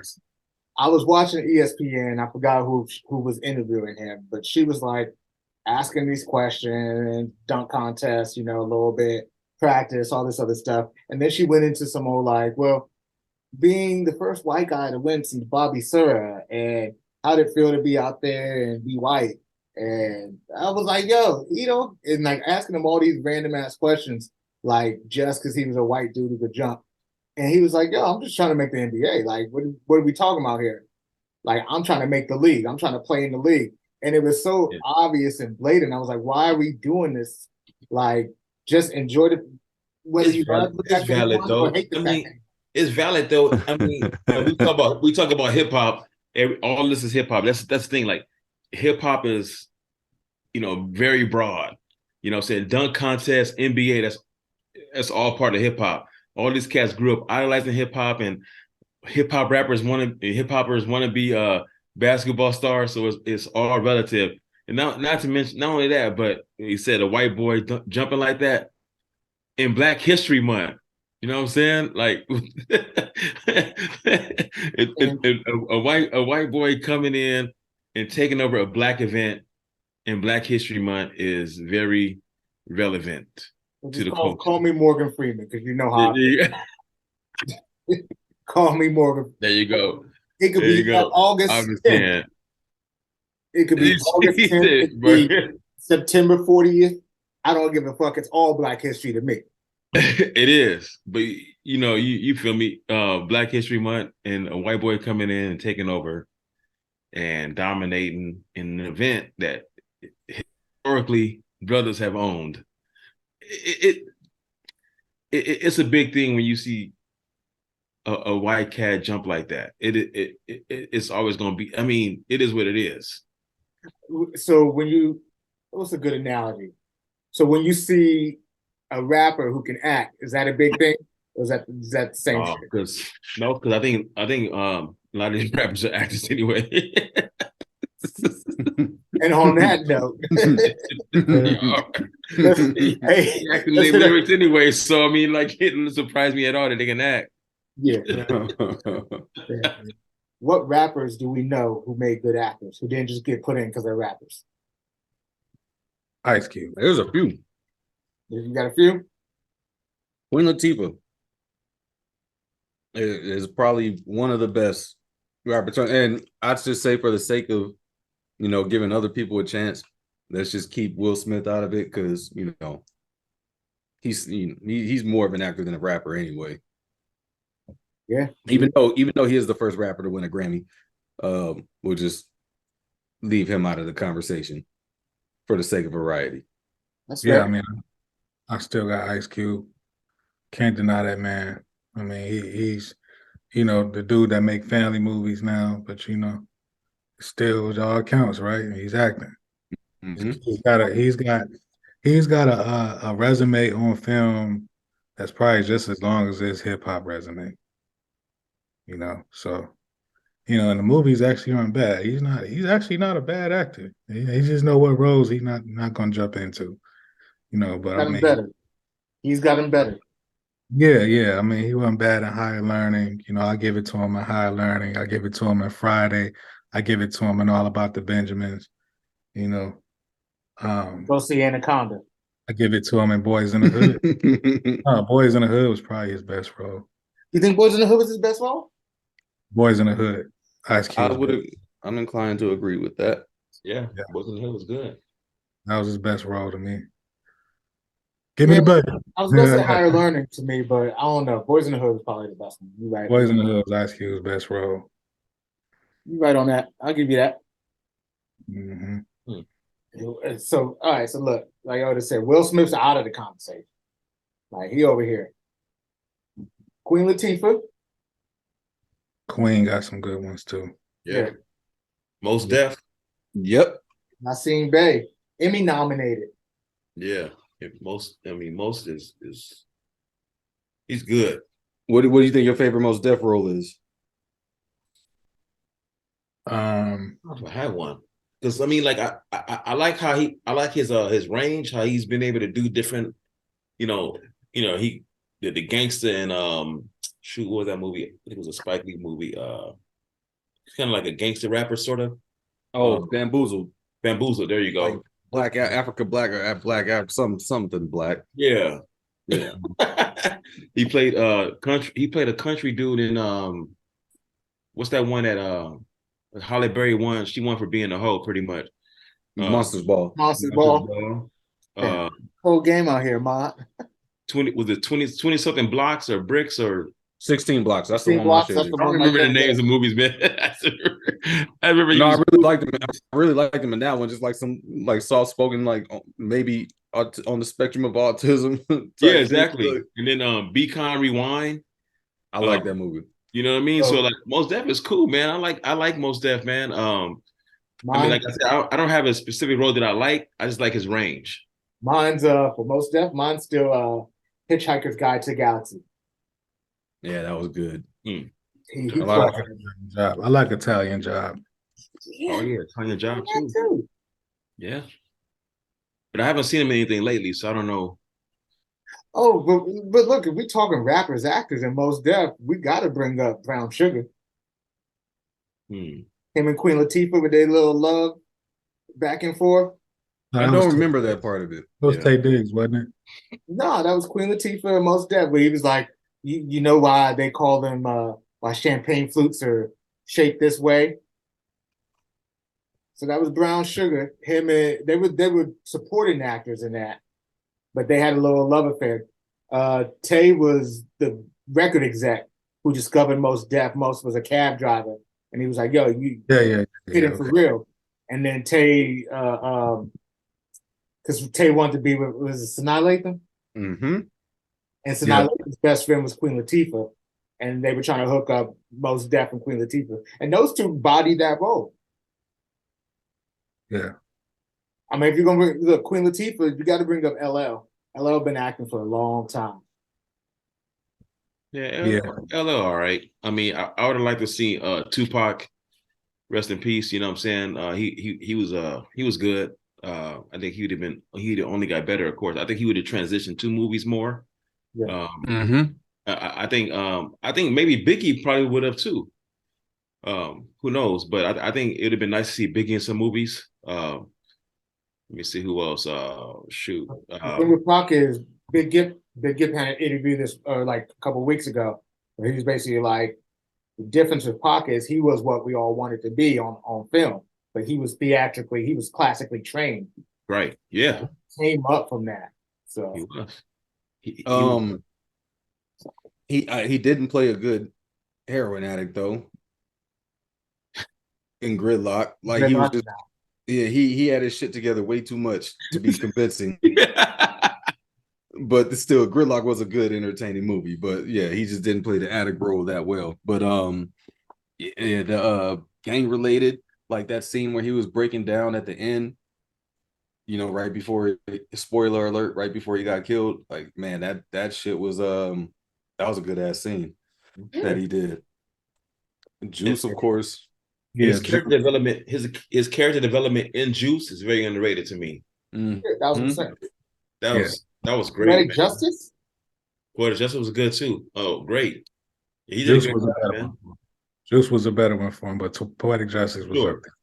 I was watching ESPN. I forgot who was interviewing him, but she was like asking these questions, dunk contest, a little bit, practice, all this other stuff. And then she went into some more like, well, being the first white guy to win since Bobby Sura, and how did it feel to be out there and be white? And I was like, yo, and like asking him all these random ass questions, like just because he was a white dude who could jump. And he was like, yo, I'm just trying to make the NBA. Like, what are we talking about here? Like, I'm trying to make the league. I'm trying to play in the league. And it was so obvious and blatant. I was like, why are we doing this? Like, just enjoy the whether you love the it's fact that he valid won or though. hate the I fact mean, that he it's valid though. I mean, we talk about hip hop. All this is hip hop. That's the thing. Like, hip hop is very broad. I'm saying dunk contest, NBA. That's all part of hip hop. All these cats grew up idolizing hip hop, and hip hop rappers hip hoppers want to be basketball stars. So it's all relative. And not to mention not only that, but he said a white boy jumping like that in Black History Month. You know what I'm saying? Like and a white boy coming in and taking over a black event in Black History Month is very relevant to just the call culture. me Morgan Freeman because you know how call me Morgan. There you go. It could There you be go. I August 10th. understand. It could be August 10th. It could be September 40th. I don't give a fuck. It's all Black history to me. It is, but you feel me? Black History Month and a white boy coming in and taking over and dominating in an event that historically brothers have owned. It's a big thing when you see a white cat jump like that. It's always going to be. I mean, it is what it is. So what's a good analogy? So when you see a rapper who can act, is that a big thing? Or is that the same shit? Because I think a lot of these rappers are actors anyway. And on that note, Hey, acting their lyrics anyway. So I mean, like, it doesn't surprise me at all that they can act. Yeah. What rappers do we know who made good actors who didn't just get put in because they're rappers? Ice Cube. There's a few. You got a few? Queen Latifah is probably one of the best rappers. And I'd just say, for the sake of giving other people a chance, let's just keep Will Smith out of it, because he's more of an actor than a rapper anyway. Yeah. Even though he is the first rapper to win a Grammy, we'll just leave him out of the conversation for the sake of variety. That's Yeah, fair. I mean, I still got Ice Cube. Can't deny that man. I mean, he's the dude that make family movies now, but still, it all counts, right? He's acting. Mm-hmm. He's got a resume on film that's probably just as long as his hip hop resume. So and the movies actually aren't bad. He's actually not a bad actor. He just know what roles he's not gonna jump into. But Got him better. He's gotten better. Yeah. I mean, he wasn't bad in Higher Learning. I give it to him in Higher Learning. I give it to him in Friday. I give it to him in All About the Benjamins. Go see Anaconda. I give it to him in Boys in the Hood. Boys in the Hood was probably his best role. You think Boys in the Hood was his best role? Boys in the Hood. Ice Cube. I'm inclined to agree with that. Yeah. Boys in the Hood was good. That was his best role to me. Give me the budget. I was gonna say Higher Learning to me, but I don't know. Boys in the Hood was probably the best one. You right? Boys in the Hood was Ice Cube's best role. You right on that. I'll give you that. Mm-hmm. So all right. So look, like I already said, Will Smith's out of the conversation. Like, he over here. Queen Latifah. Queen got some good ones too. Yeah. Most Def. Yep. Nassim Bey, Emmy nominated. Yeah. Most is he's good. What do you think your favorite Most Def role is? I have one because I mean, like I like how I like his range, how he's been able to do different, you know, he the gangster and shoot, what was that movie? I think it was a Spike Lee movie. It's kind of like a gangster rapper sort of. Oh, Bamboozled. Bamboozled. There you go. Like Black Africa, Black something black. Yeah. Yeah. He played country. He played a country dude in what's that one that Halle Berry won? She won for being a hoe, pretty much. Monsters Ball. Monsters Ball. Whole game out here, Ma. 20 something blocks or bricks or 16 blocks. That's the 16 one. blocks, that's the I don't one remember my the dad names did. of movies, man. I remember. No, I really liked him. I really liked him in that one. Just like some like soft spoken, like maybe on the spectrum of autism. Yeah, type exactly. shit. And then Be Kind Rewind. I like that movie. You know what I mean? So- So like Most Def is cool, man. I like Most Def, man. I mean, Mine, like I said, I don't have a specific role that I like. I just like his range. mine's for Most Def, mine's still Hitchhiker's Guide to the Galaxy. Yeah, that was good. He I like fought- Job. I like Italian Job. Oh yeah, Tanya Job Yeah, too. too. Yeah, but I haven't seen him in anything lately, so I don't know. Oh, but look, if we're talking rappers, actors, and Most Def, we got to bring up Brown Sugar. Hmm. Him and Queen Latifah with their little love back and forth. I don't remember that part of it. It was Yeah. Tay Diggs, wasn't it? No, that was Queen Latifah and Most Def, where he was like, you know why they call them why champagne flutes are shaped this way? So that was Brown Sugar. Him and they were supporting actors in that, but they had a little love affair. Tay was the record exec who discovered Most Def. Most was a cab driver, and he was like, "Yo, you Yeah. hit him for real." And then Tay, because Tay wanted to be with was it Sanaa Lathan? Mm-hmm. And Sanaa Yeah. Lathan's best friend was Queen Latifah, and they were trying to hook up Most Def and Queen Latifah, and those two bodied that role. Yeah. I mean, if you're gonna look Queen Latifah, you got to bring up LL. LL been acting for a long time. Yeah, Yeah. LL, all right. I mean, I would have liked to see Tupac, rest in peace. You know what I'm saying? He was good. I think he'd only got better, of course. I think he would have transitioned to movies more. Yeah. Mm-hmm. I think maybe Biggie probably would have too. Who knows? But I think it would have been nice to see Biggie in some movies. Let me see who else. Shoot. The thing with Pac is Big Gipp had an interview this like a couple weeks ago, where he was basically like, the difference with Pac is he was what we all wanted to be on film, but he was classically trained. Right. Yeah. Came up from that. So He was. He didn't play a good heroin addict though. In Gridlock, like he was just he had his shit together way too much to be convincing. But still, Gridlock was a good, entertaining movie. But yeah, he just didn't play the addict role that well. But yeah, the gang related, like that scene where he was breaking down at the end, you know, right before spoiler alert, right before he got killed. Like, man, that shit was that was a good ass scene that he did. Juice, of course. His character development, his character development in Juice is very underrated to me. Mm. that was insane. That was great. Poetic Justice? Poetic Justice was good too. Oh, great. He Juice did a was good a job, better man. one. Juice was a better one for him, but Poetic Justice was Sure. up there.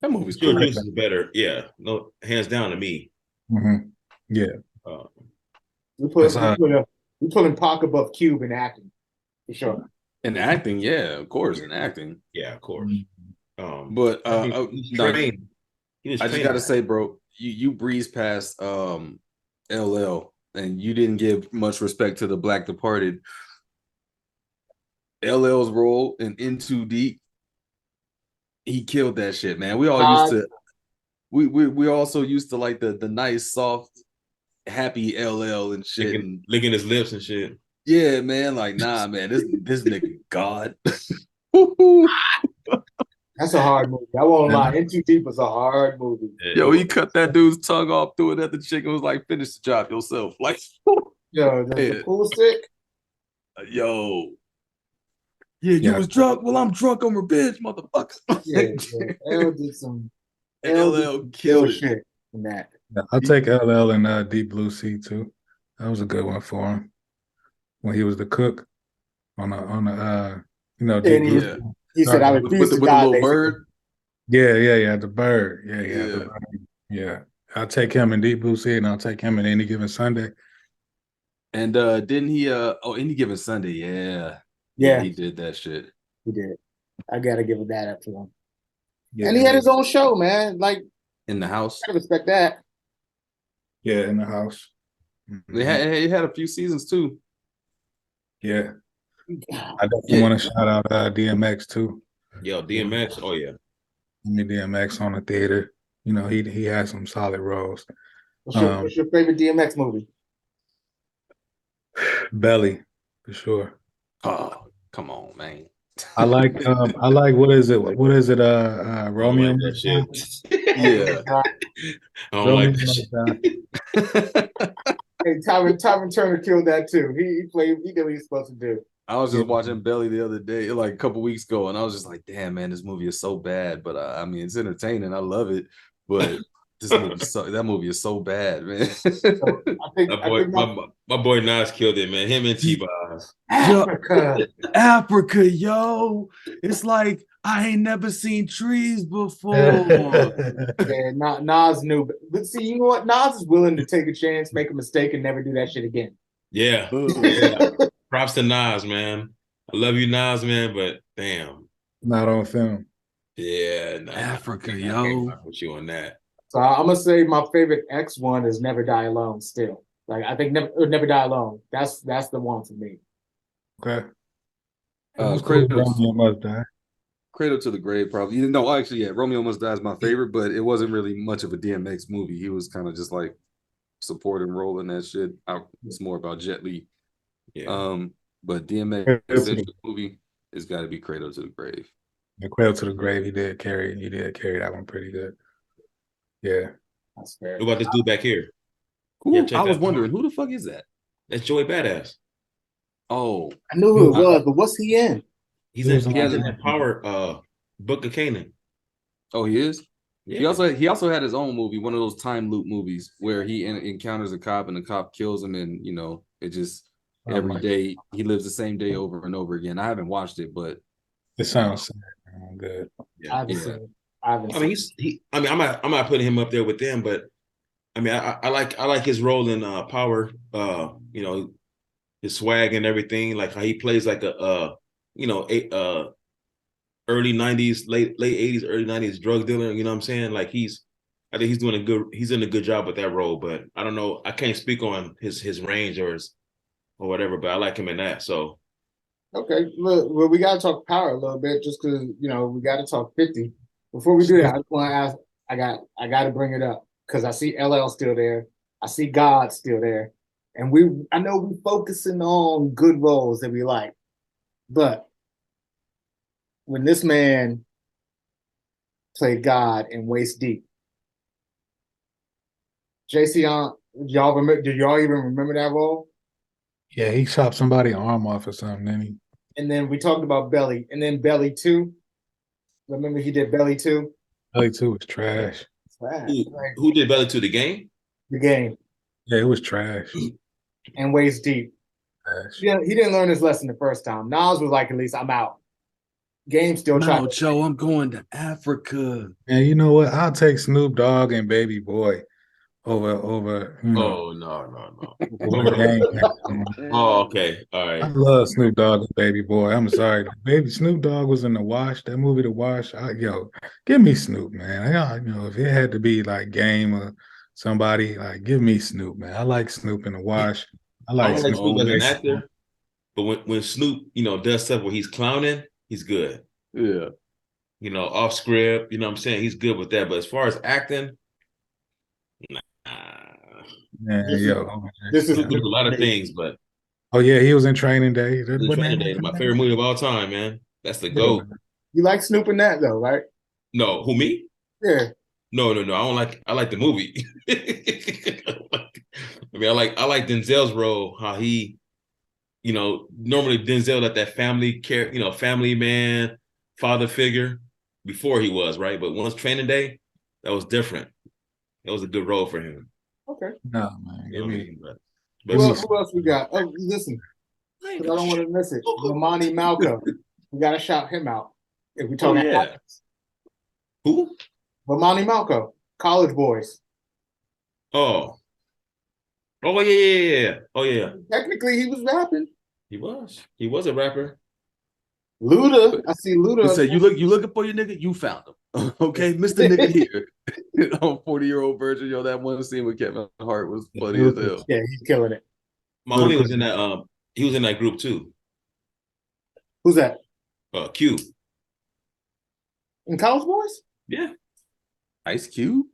That movie's Sure, cool. Juice is better. Yeah, no, hands down to me. Mm-hmm. Yeah. We putting Pac above Cube in acting, for sure. In acting, yeah, of course, in acting. Yeah, of course. But he was trained. I just gotta say, bro, you breezed past LL and you didn't give much respect to the Black Departed. LL's role in Too Deep, he killed that shit, man. We all used to we also used to like the nice, soft, happy LL and shit. Licking his lips and shit. Yeah, man. Like, nah, man, this nigga God. That's a hard movie. I won't lie. In Too Deep was a hard movie. Yo, he cut that dude's tongue off, threw it at the chick, and was like, finish the job yourself. Like, Yo, the pool stick. Yo. Yeah, you Yeah. was drunk. Well, I'm drunk on revenge, motherfucker. L did some And L did LL some killed ill it. shit in that. I'll take LL and Deep Blue Sea too. That was a good one for him when he was the cook on the Deep And Blue. Yeah. he said, "I refuse to With the die." little Basically, bird. Yeah, the bird. Yeah, the Yeah. bird. Yeah. I'll take him in Deep Blue Sea, and I'll take him in Any Given Sunday. And didn't he Any Given Sunday, yeah. yeah, He did that shit. he did. I gotta give it that up to him. Yeah, And he had his own show, man. Like, In the house. I respect that. yeah, in the house. Mm-hmm. He had a few seasons too. Yeah. I definitely want to shout out DMX too. Yo, DMX. Oh yeah. Give me DMX on the theater. He had some solid roles. What's your favorite DMX movie? Belly, for sure. Oh, come on, man. I like what is it? What is it? I don't Romeo like that Must Die? shit. Yeah. I don't Romeo like that Must shit. Die. Hey, Tyron Turner killed that too. He did what he's supposed to do. I was just Yeah. watching Belly the other day, like a couple weeks ago, and I was just like, "Damn, man, this movie is so bad." But I mean, it's entertaining. I love it, but that movie is so bad, man. So I think My boy Nas killed it, man. Him and T-Boz. Africa. Africa, yo, it's like I ain't never seen trees before. Yeah, Nas knew. But see, you know what? Nas is willing to take a chance, make a mistake, and never do that shit again. Yeah. Yeah. Props to Nas, man. I love you, Nas, man, but damn. Not on film. Yeah, Africa, I yo. can't rock with you on that. So I'm gonna say my favorite X one is Never Die Alone. Still, like I think Never Die Alone. That's the one for me. Okay. Romeo Must Die. Cradle to the Grave, probably. No, actually, yeah, Romeo Must Die is my favorite, but it wasn't really much of a DMX movie. He was kind of just like supporting role in that shit. It's more about Jet Li. Yeah. But DMX movie has got to be Cradle to the Grave. The Cradle to the Grave, he did carry that one pretty good. Yeah. That's fair. What about this dude back here? I was wondering, who the fuck is that? That's Joey Badass. Oh, I knew who it was, but what's he in? He's in that Power Book of Canaan. Oh, he is? Yeah. He also had his own movie, one of those time loop movies where he encounters a cop and the cop kills him, and it just every day he lives the same day over and over again. I haven't watched it, but it sounds sad. Good. Yeah. I I'm not putting him up there with them, but I mean, I like his role in Power. His swag and everything, like how he plays like early 90s, late 80s, early 90s drug dealer. You know what I'm saying? Like I think he's doing he's doing a good job with that role. But I don't know. I can't speak on his range or whatever. But I like him in that. So okay, look, well, we gotta talk Power a little bit, just because we gotta talk 50. Before we do that, I just want to ask. I got to bring it up because I see LL still there. I see God still there. And I know we're focusing on good roles that we like, but when this man played God in Waist Deep, JC, y'all remember? Do y'all even remember that role? Yeah, he chopped somebody's arm off or something, didn't he? And then we talked about Belly, and then Belly 2. Remember he did Belly 2? Belly 2 was trash. Who did Belly 2? The Game? The Game. Yeah, it was trash. And Waist Deep. Yeah, he didn't learn his lesson the first time. Nas was like, at least I'm out. Game still trying. No, Joe, I'm going to Africa. And you know what? I'll take Snoop Dogg and Baby Boy over. Oh no. Over Game. Oh, okay, all right. I love Snoop Dogg and Baby Boy. I'm sorry, baby. Snoop Dogg was in The Wash. That movie, The Wash. Give me Snoop, man. If it had to be like Game or somebody, like give me Snoop, man. I like Snoop in The Wash. I like Snoop as an actor, but when Snoop, does stuff where he's clowning, he's good. Yeah. Off script, you know what I'm saying? He's good with that. But as far as acting, nah. This is a lot of things, but oh yeah, he was in Training Day. Training Day, my favorite movie of all time, man. That's the GOAT. You like Snoop in that though, right? No, who, me? Yeah. No. I like the movie. I mean, I like Denzel's role, how he, normally Denzel like that family care, family man, father figure before he was, right? But once Training Day, that was different. That was a good role for him. Okay. No, man. You know what I mean? Who else we got? Oh, listen, because I don't want to miss it. Romani Malco. We got to shout him out. If we talking actors. Who? Romani Malco, College Boys. Oh. Oh yeah. Oh yeah. Technically, he was rapping. He was. He was a rapper. Luda. I see Luda. Say you looking for your nigga, you found him. Okay, Mr. Nigga here. On 40-year-old version, that one scene with Kevin Hart was funny as hell. Yeah, he's killing it. My homie was in that he was in that group too. Who's that? Q. In College Boys? Yeah. Ice Cube?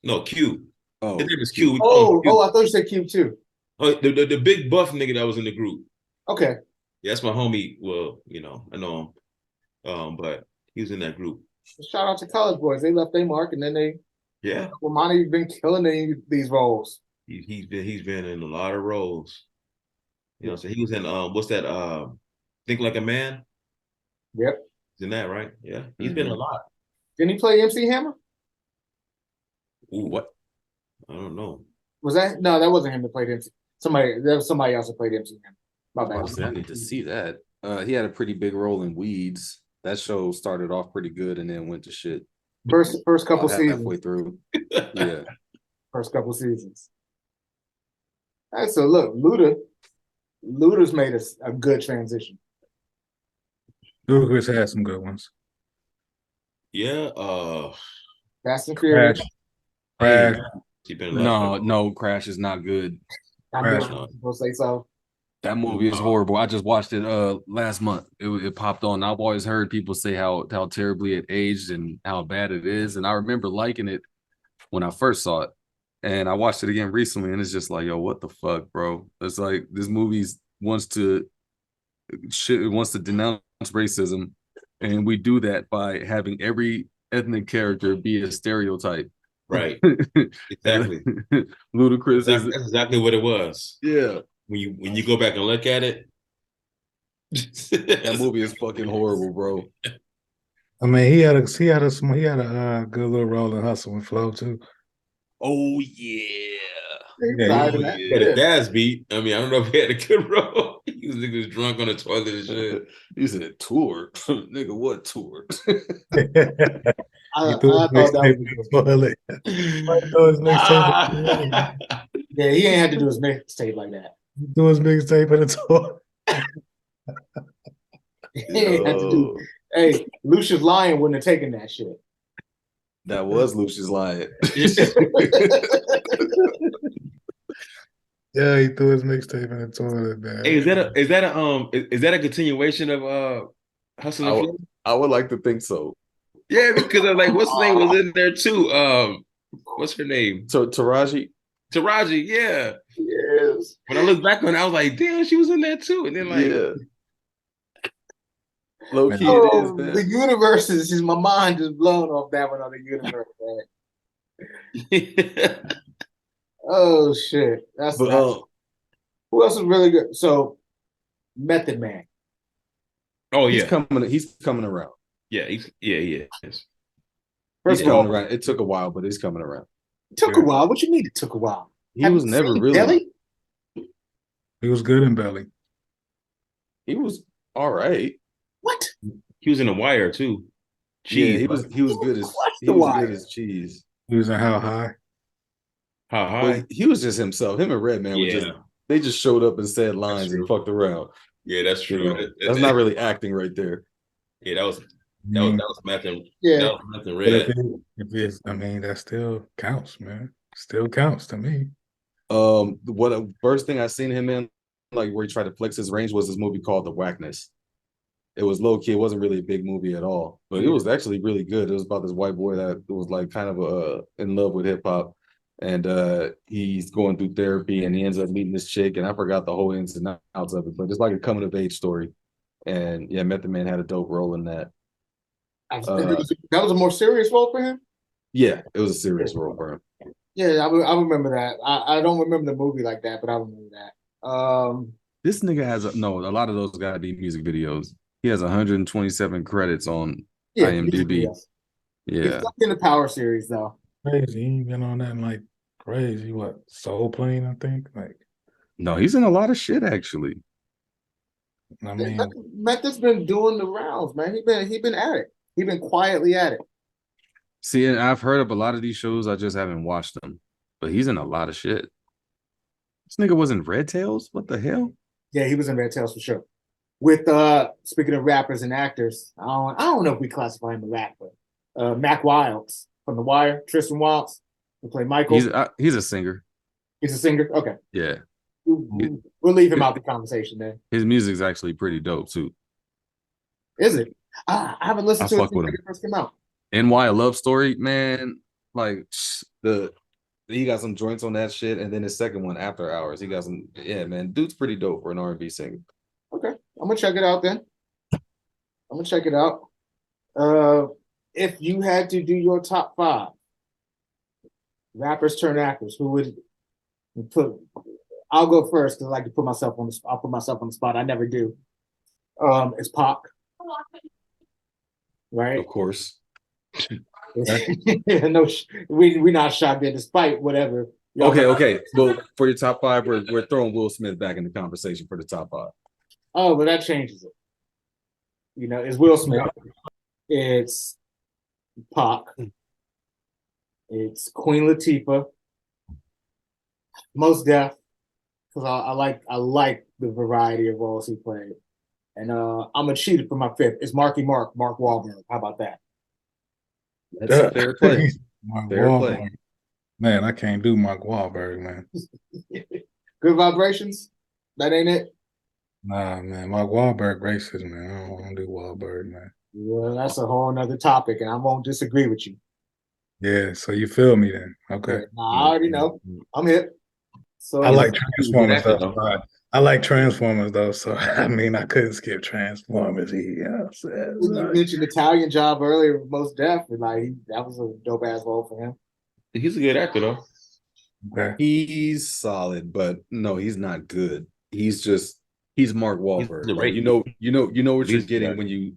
No, Q. Oh, his name is Q. Oh, I thought you said Cube too. Oh, the big buff nigga that was in the group. Okay. Yeah, that's my homie. Well, I know him. But he was in that group. Shout out to College Boys. They left their mark, and then Romani's been killing these roles. He's been in a lot of roles. So he was in what's that? Think Like a Man. Yep. He's in that, right? Yeah, he's been a lot. Didn't he play MC Hammer? Ooh, what? I don't know. Was that no? That wasn't him that played MC. There was somebody else that played MC Hammer. My bad. I need to see that. He had a pretty big role in Weeds. That show started off pretty good and then went to shit. First couple seasons. Halfway through. Yeah. First couple seasons. All right, so look, Luda's made a good transition. Ludacris had some good ones. Yeah. Fast and Furious. Crash. No, Crash is not good. People say so. That movie is horrible. I just watched it last month. It popped on. I've always heard people say how terribly it aged and how bad it is. And I remember liking it when I first saw it. And I watched it again recently, and it's just like, yo, what the fuck, bro? It's like this movie wants to denounce racism, and we do that by having every ethnic character be a stereotype. Right. Exactly. Ludacris that's exactly what it was. Yeah. When you go back and look at it, that movie is fucking horrible, bro. I mean, he had a good little role in Hustle and Flow too. Oh yeah. Yeah, but his dad's beat. I mean, I don't know if he had a good role. He was drunk on the toilet and shit. He said tour. Nigga, what tour? I thought that was yeah, he ain't had to do his mixtape like that. Do his mixtape in the tour. He ain't had to do. Hey, Lucius Lyon wouldn't have taken that shit. That was Lucius Lyon. Yeah, he threw his mixtape in the toilet, man. Hey, is that a continuation of Hustle and Flow? I would like to think so. Yeah, because I'm like, what's her name was in there too? What's her name? So Taraji, yeah. Yes. When I look back on it, I was like, damn, she was in there too. And then low key, it is, man. The universe is just my mind just blown off that one on the universe, man. Oh shit. That's who else is really good? So Method Man. Oh yeah. He's coming around. Yeah, he is. First of all, around. It took a while, but he's coming around. It took a while. What you mean it took a while? He was never really Belly? He was good in Belly. He was all right. What? He was in The Wire too. Cheese, yeah, he was good as Cheese. He was in How High. How High? Well, he was just himself. Him and Redman were they just showed up and said lines and fucked around. Yeah, that's true. That's not really acting right there. Yeah, that was Meth and Red. I mean, that still counts, man. Still counts to me. What first thing I seen him in, like where he tried to flex his range, was this movie called The Whackness. It was low key. It wasn't really a big movie at all, but it was actually really good. It was about this white boy that was like kind of in love with hip hop, and he's going through therapy, and he ends up meeting this chick, and I forgot the whole ins and outs of it, but it's like a coming of age story. And yeah, Method Man had a dope role in that. That was a more serious role for him? Yeah, it was a serious role for him. Yeah, I remember that. I don't remember the movie like that, but I remember that. This nigga has a lot of those gotta be music videos. He has 127 credits on IMDb. Yes. He's Yeah. stuck in the Power series though. Crazy. He ain't been on that in like crazy. What? Soul Plane, I think. Like, No, he's in a lot of shit actually. I mean, Method's been doing the rounds, man. He been at it. He been quietly at it. See, and I've heard of a lot of these shows. I just haven't watched them. But he's in a lot of shit. This nigga was in Red Tails? What the hell? Yeah, he was in Red Tails for sure. With speaking of rappers and actors, I don't know if we classify him a rapper. Mac Wilds from The Wire, Tristan Wilds, who played Michael. He's a singer. He's a singer. Okay, Yeah. we'll leave him out the conversation then. His music's actually pretty dope too. Is it? I haven't listened to it since it first came out. NY A Love Story, man. Like he got some joints on that shit, and then his second one, After Hours, he got some. Yeah, man, dude's pretty dope for an R&B singer. Okay, I'm gonna check it out then. I'm gonna check it out. If you had to do your top 5 rappers turn actors, who would you put? I'll go first because I like to put myself on the. I'll put myself on the spot. I never do. It's Pac, right? Of course. No, we not shot there despite whatever. Okay. Well, for your top 5, we're throwing Will Smith back in the conversation for the top 5. Oh, but that changes it. You know, it's Will Smith. It's Pac. It's Queen Latifah. Mos Def, because I like the variety of roles he played. And I'm gonna cheat it for my 5th. It's Mark Wahlberg. How about that? That's a fair play. Fair play. Man, I can't do Mark Wahlberg, man. Good Vibrations? That ain't it? Nah, man. Mark Wahlberg racist, man. I don't want to do Wahlberg, man. Well, that's a whole nother topic, and I won't disagree with you. Yeah, so you feel me then. Okay. Yeah, I already know. I'm hip. So I like Transformers though. I like Transformers though, so I mean I couldn't skip Transformers. You know what I'm saying? You mentioned Italian Job earlier with Mos Def, and that was a dope ass role for him. He's a good actor though. Okay. He's solid, but no, he's not good. He's Mark Wahlberg. Right. You know what you're getting when you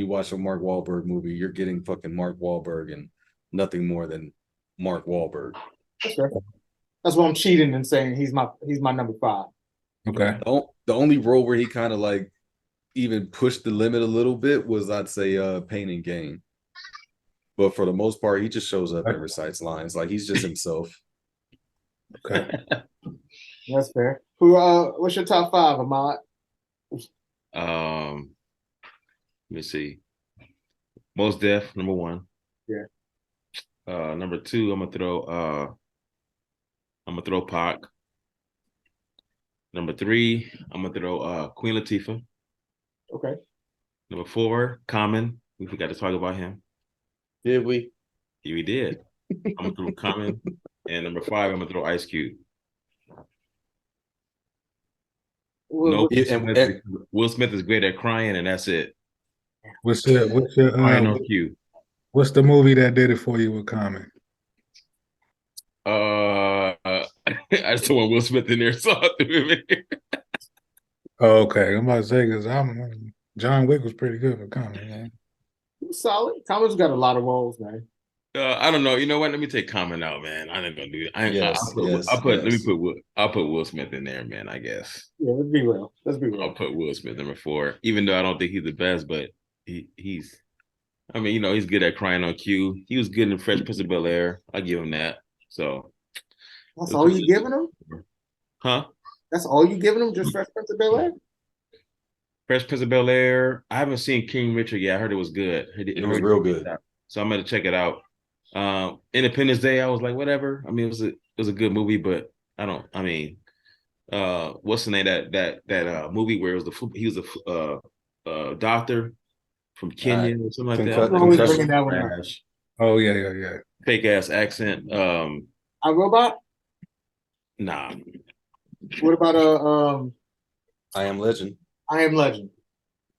watch a Mark Wahlberg movie. You're getting fucking Mark Wahlberg and nothing more than Mark Wahlberg. That's fair. That's why I'm cheating and saying he's my number 5. Okay. The only role where he kind of like even pushed the limit a little bit was, I'd say, Pain and Gain. But for the most part, he just shows up and recites lines. Like he's just himself. Okay. That's fair. What's your top 5, Ahmad? Let me see. Mos Def, number 1. Yeah. Number 2, I'm gonna throw Pac. Number 3, I'm gonna throw Queen Latifah. Okay. Number 4, Common. We forgot to talk about him. Did we? Yeah, we did. I'm gonna throw Common. And number 5, I'm gonna throw Ice Cube. Well, Will Smith is great at crying, and that's it. What's your Crying on cue. What's the movie that did it for you with Common? I just don't want Will Smith in there, so I threw him in there. Oh, okay. I'm about to say because John Wick was pretty good for Common, man. Solid. Common's got a lot of roles, man. I don't know. You know what? Let me take Common out, man. I'm not gonna do it. I'll put Will Smith in there, man. I guess. Yeah, let's be real. I'll put Will Smith number 4, even though I don't think he's the best, but he's. I mean, you know, he's good at crying on cue. He was good in Fresh Prince of Bel-Air. I give him that. So. That's all you giving him? Huh? That's all you giving him? Just Fresh Prince of Bel-Air? Fresh Prince of Bel-Air. I haven't seen King Richard yet. I heard it was good. It was real good. So I'm gonna check it out. Independence Day, I was like, whatever. I mean, it was a good movie, but what's the name that movie where he was a doctor from Kenya or something like that? Always bringing that one up. Oh yeah. Fake ass accent. iRobot? Nah. What about I Am Legend? I Am Legend.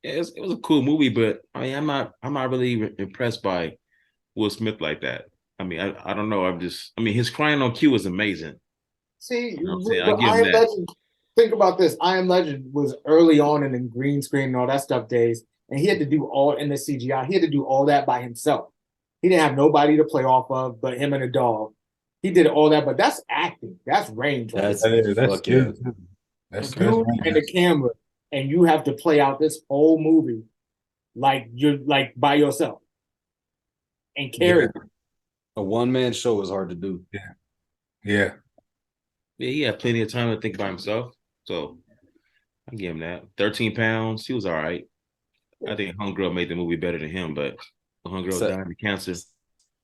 Yeah, it was a cool movie, but I mean, I'm not really impressed by Will Smith like that. I mean, I don't know. His crying on cue was amazing. See, you know what I'm saying? I give him that. think about this. I Am Legend was early on in the green screen and all that stuff days, and he had to do all in the CGI. He had to do all that by himself. He didn't have nobody to play off of but him and a dog. He did all that, but that's acting. That's range. That's That's fuck yeah. That's You and the camera, and you have to play out this whole movie like you're like by yourself and carry. Yeah. A one-man show is hard to do. Yeah. Yeah, he had plenty of time to think by himself. So I give him that. 13 pounds. He was all right. I think Homegirl made the movie better than him, but Homegirl died of cancer.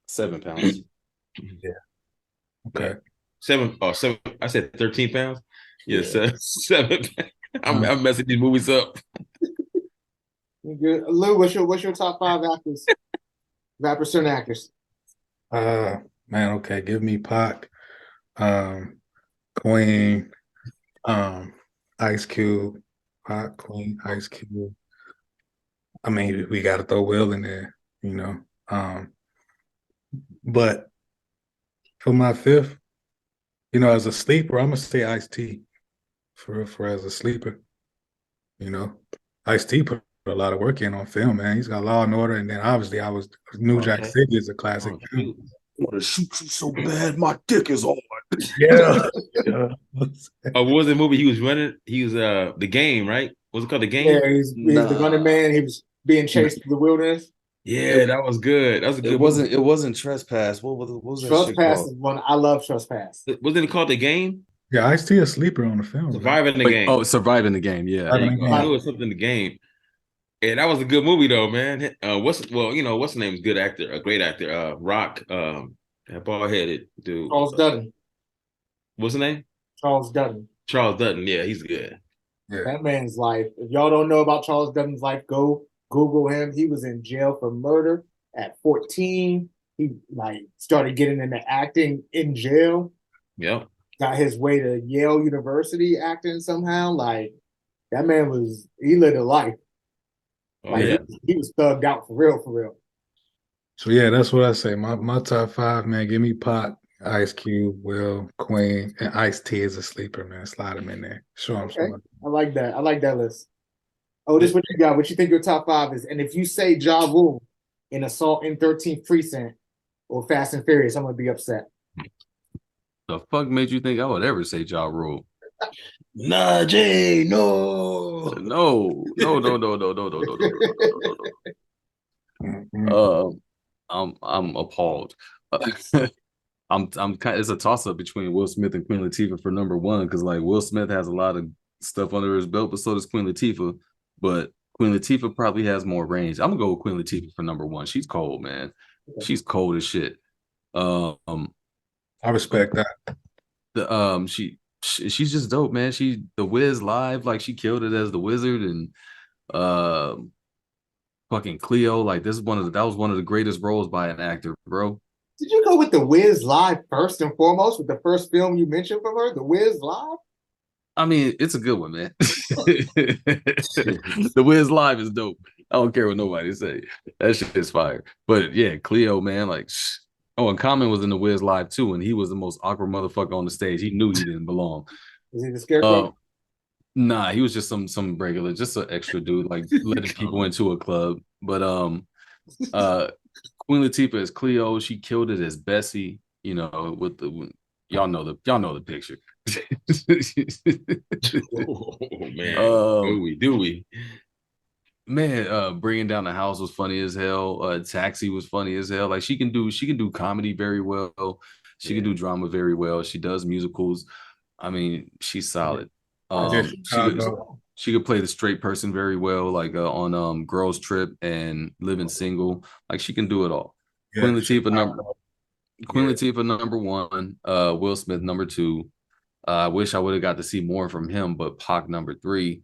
7 pounds. Yeah. Okay. Seven. I said 13 pounds. Yeah, Yeah. 7. I'm messing these movies up. Good. Lou, what's your top 5 actors? Rappers and actors. Man, okay. Give me Pac, Queen, Ice Cube, Pac, Queen, Ice Cube. I mean, we got to throw Will in there, you know. But for my 5th, you know, as a sleeper, I'm gonna say Ice-T for as a sleeper. You know, Ice-T put a lot of work in on film, man. He's got Law and Order, and then obviously I was New Jack City is a classic. I want to shoot you so bad, my dick is hard. Yeah. What was the movie he was running? He was The Game, right? Was it called The Game? Yeah, he's the running man. He was being chased through the wilderness. Yeah, that was good. That was a good. It wasn't Trespass. What was that shit Trespass called? is one. I love Trespass. Wasn't it called The Game? Yeah, Ice-T a sleeper on the film. Surviving the Game. Oh, surviving the game. Yeah. I knew it was something in The Game. And that was a good movie though, man. What's the name? Is good actor, a great actor. Rock, that bald headed dude. Charles Dutton. What's the name? Charles Dutton. Charles Dutton. Yeah, he's good. Yeah. That man's life. If y'all don't know about Charles Dutton's life, go Google him. He was in jail for murder at 14. He started getting into acting in jail. Yep. Got his way to Yale University acting somehow. Like that man he lived a life. Oh, yeah. He was thugged out for real. So yeah, that's what I say. My top 5, man. Give me Pac, Ice Cube, Will, Queen, and Ice-T is a sleeper, man. Slide him in there. Show him some. I like that. I like that list. Oh, this what you got? What you think your top 5 is? And if you say Ja Rule in Assault in 13th Precinct or Fast and Furious, I'm gonna be upset. The fuck made you think I would ever say Ja Rule? Nah, Jay, no. No. I'm appalled. I'm kind. It's a toss up between Will Smith and Queen Latifah for number 1 because like Will Smith has a lot of stuff under his belt, but so does Queen Latifah. But Queen Latifah probably has more range. I'm gonna go with Queen Latifah for number 1. She's cold, man. She's cold as shit. I respect that. She's just dope, man. She the Wiz live, like she killed it as the Wizard, and fucking Cleo. Like that was one of the greatest roles by an actor, bro. Did you go with the Wiz Live first and foremost with the first film you mentioned from her, the Wiz Live? I mean, it's a good one, man. The Wiz Live is dope. I don't care what nobody say. That shit is fire. But yeah, Cleo, man, like, oh, and Common was in the Wiz Live too, and he was the most awkward motherfucker on the stage. He knew he didn't belong. Was he the scarecrow? Nah, he was just some regular, just an extra dude, like letting people into a club. But Queen Latifah is Cleo. She killed it as Bessie. You know, y'all know the picture. Oh man, do we? Man, Bringing Down the House was funny as hell. Taxi was funny as hell. Like she can do comedy very well. She can do drama very well. She does musicals. I mean, she's solid. She could play the straight person very well, like on Girls Trip and Living Single. Like she can do it all. Yeah, Queen Latifah number 1, Will Smith number 2. I wish I would have got to see more from him, but Pac number 3.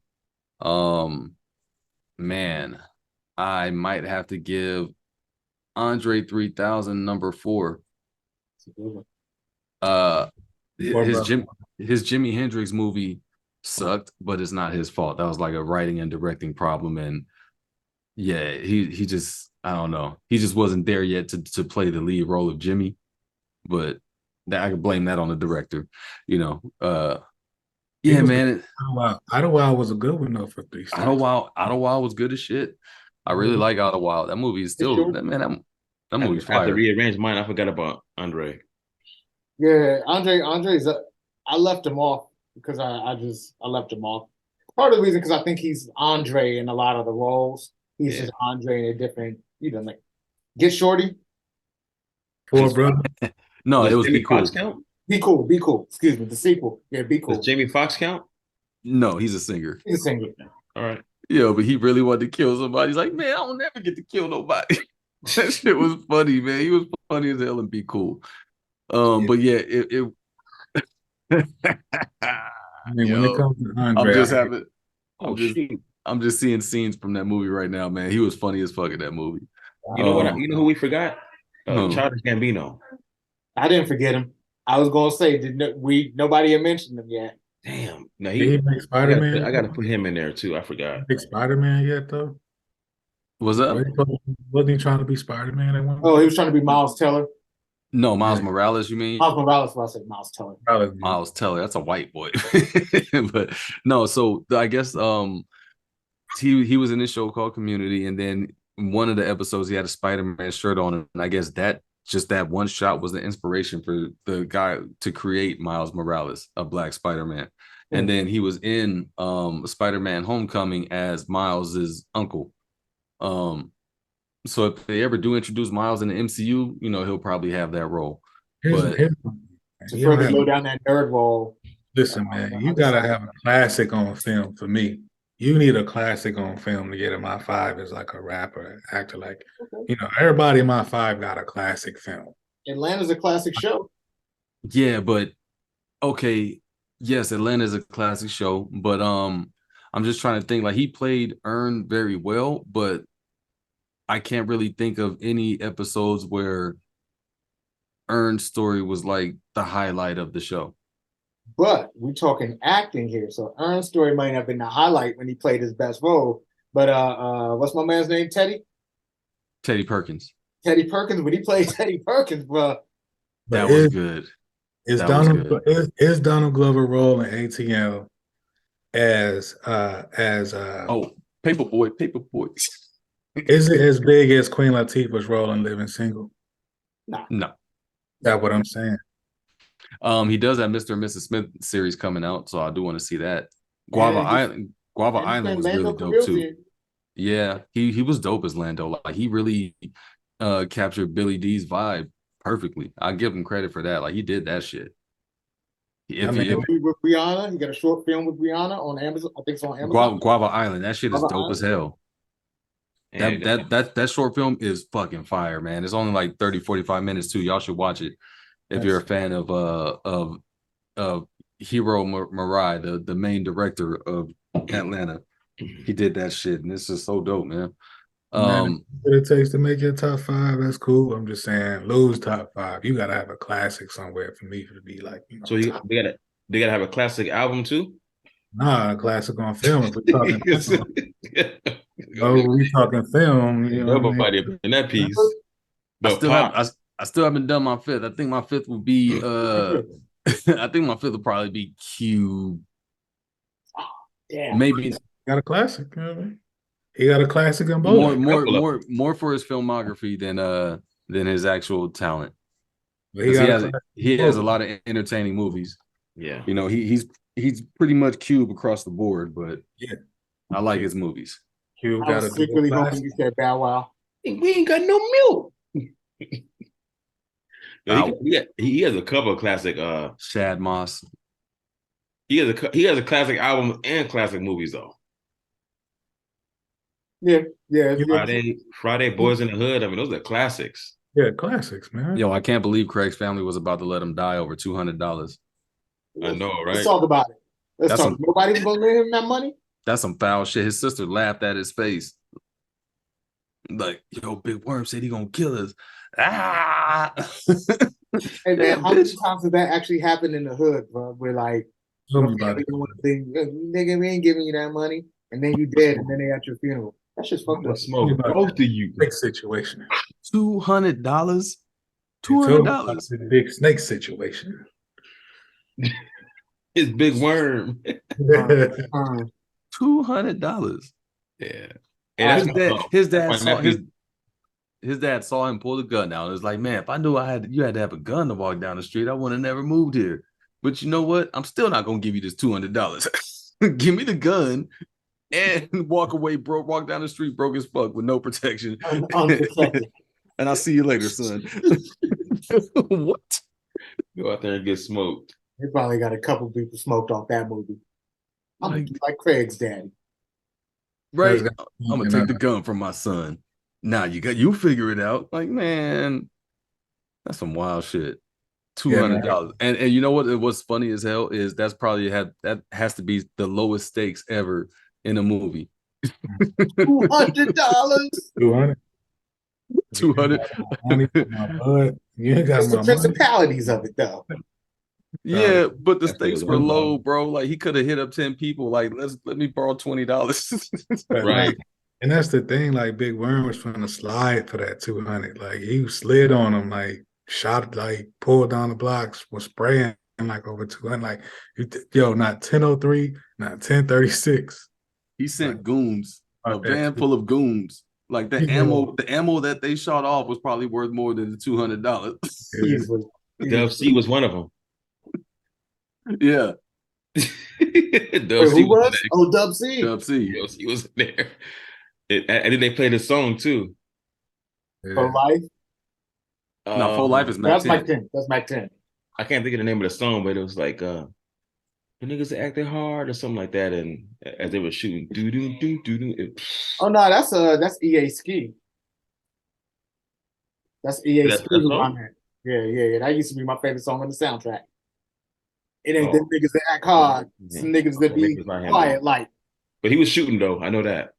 Man, I might have to give Andre 3000 number 4. His Jimi Hendrix movie sucked, but it's not his fault. That was like a writing and directing problem, and yeah, he just, I don't know, he just wasn't there yet to play the lead role of Jimmy. But I could blame that on the director, you know. Yeah, man. Idlewild was a good one though for 3 stars. Idlewild was good as shit. I really like Idlewild. That movie is still that movie's fire. I have to rearrange mine. I forgot about Andre. Yeah, Andre's. I left him off because I left him off. Part of the reason because I think he's Andre in a lot of the roles. He's just Andre in a different. Like Get Shorty. Poor brother. No, it was Jamie Be Cool. Foxx count? Be Cool. Excuse me, the sequel. Yeah, Be Cool. Does Jamie Foxx count? No, he's a singer. He's a singer. All right. Yeah, but he really wanted to kill somebody. He's like, man, I don't never get to kill nobody. That shit was funny, man. He was funny as hell and Be Cool. But yeah, it I mean, when it comes to Andre, I'm just seeing scenes from that movie right now, man. He was funny as fuck in that movie. You know what? You know who we forgot? Childish Gambino. I didn't forget him. I was gonna say, nobody had mentioned him yet. Damn. No, he make Spider-Man. I gotta put him in there too. I forgot. Big Spider-Man yet though? Was that? Wasn't he trying to be Spider-Man at one point? Oh, he was trying to be Miles Teller. No, Miles Morales, you mean? Miles Morales, I said Miles Teller. Miles Teller, that's a white boy. But no, so I guess he was in this show called Community, and then one of the episodes he had a Spider-Man shirt on, and I guess that one shot was the inspiration for the guy to create Miles Morales, a black Spider-Man. And then he was in Spider-Man Homecoming as Miles's uncle. So if they ever do introduce Miles in the MCU, he'll probably have that role. To further go down that nerd role. Listen, man, you gotta have a classic on film for me. You need a classic on film to get in my 5 as like a rapper, actor. Like, everybody in my 5 got a classic film. Atlanta's a classic show. Yeah, but okay, yes, Atlanta is a classic show, but I'm just trying to think. Like, he played Earn very well, but I can't really think of any episodes where Earn's story was like the highlight of the show. But we're talking acting here, so Earn's story might have been the highlight when he played his best role. But what's my man's name? Teddy Perkins. Teddy Perkins. When he played Teddy Perkins, bro, that was good. Is Donald Glover role in ATL as Paperboy? Is it as big as Queen Latifah's role in Living Single? No. That's what I'm saying. He does have Mr. and Mrs. Smith series coming out, so I do want to see that. Guava Island was really dope too. Yeah, he was dope as Lando. Like, he really captured Billy D's vibe perfectly. I give him credit for that. Like, he did that shit. With Rihanna, he got a short film with Rihanna on Amazon. I think it's on Amazon. Guava Island. That shit is dope as hell. That short film is fucking fire, man. It's only like 30, 45 minutes too. Y'all should watch it if you're a fan of Hiro Murai, the main director of Atlanta. He did that shit, and it's just so dope, man. What it takes to make your top 5, that's cool. I'm just saying, lose top 5. You gotta have a classic somewhere for me to be like. So they gotta have a classic album too. Nah, a classic on film. If we're talking, we talking film. Nobody up in that piece. I still haven't done my 5th. I think my 5th will be. I think my 5th will probably be Cube. Yeah, maybe got a classic. He got a classic in both. More for his filmography than his actual talent. He has a lot of entertaining movies. Yeah, he's pretty much Cube across the board, but yeah, I like his movies. Cube got secretly hoping you said Bow Wow. We ain't got no milk. He has a couple of classic. Shad Moss. He has a classic album and classic movies though. Yeah. Friday, Boys in the Hood. I mean, those are classics. Yeah, classics, man. Yo, I can't believe Craig's family was about to let him die over $200. I know, right? Let's talk about it. Nobody's gonna lend him that money. That's some foul shit. His sister laughed at his face. Like, yo, Big Worm said he gonna kill us. Ah! Hey man, how many times has that actually happened in the hood, bro? Where like, nigga, we ain't giving you that money, and then you dead, and then they at your funeral. That's just fucked up. Smoke both of you. Big situation. $200. $200. Big snake situation. His big worm. $200. Yeah. And His dad my saw nephew. his dad saw him pull the gun out. It was like, man, if I knew you had to have a gun to walk down the street, I would have never moved here. But you know what? I'm still not gonna give you this $200. Give me the gun and walk away, broke, walk down the street, broke as fuck with no protection. Unprotected. And I'll see you later, son. What? Go out there and get smoked. They probably got a couple people smoked off that movie. I'm like Craig's daddy. Right. I'm gonna take the gun from my son. Now you figure it out. Like, man, that's some wild shit. $200. And you know what? What's funny as hell is that has to be the lowest stakes ever in a movie. $200. 200. 200. You ain't got It's the my principalities of it though. Yeah, but the stakes were low, bro. Like he could have hit up 10 people. Like, let me borrow $20. Right. And that's the thing. Like Big Worm was trying to slide for that 200. Like he slid on him. Like shot. Like pulled down the blocks. Was spraying like over 200. Like not 10:03, not 10:36. He sent goons, a van full of goons. Like the ammo that they shot off was probably worth more than the $200. Dub C was one of them. Yeah. Dub C who was? Oh, Dub C. Dub C. Dub C was there. And then they played a song too. For Life. No, For Life is Mac 10. That's Mac 10. I can't think of the name of the song, but it was like the niggas acting hard or something like that. And as they were shooting, Oh no, that's EA Ski. That's EA Ski on there. Yeah. That used to be my favorite song on the soundtrack. It ain't them niggas that act hard. Some niggas that be quiet like. But he was shooting though. I know that.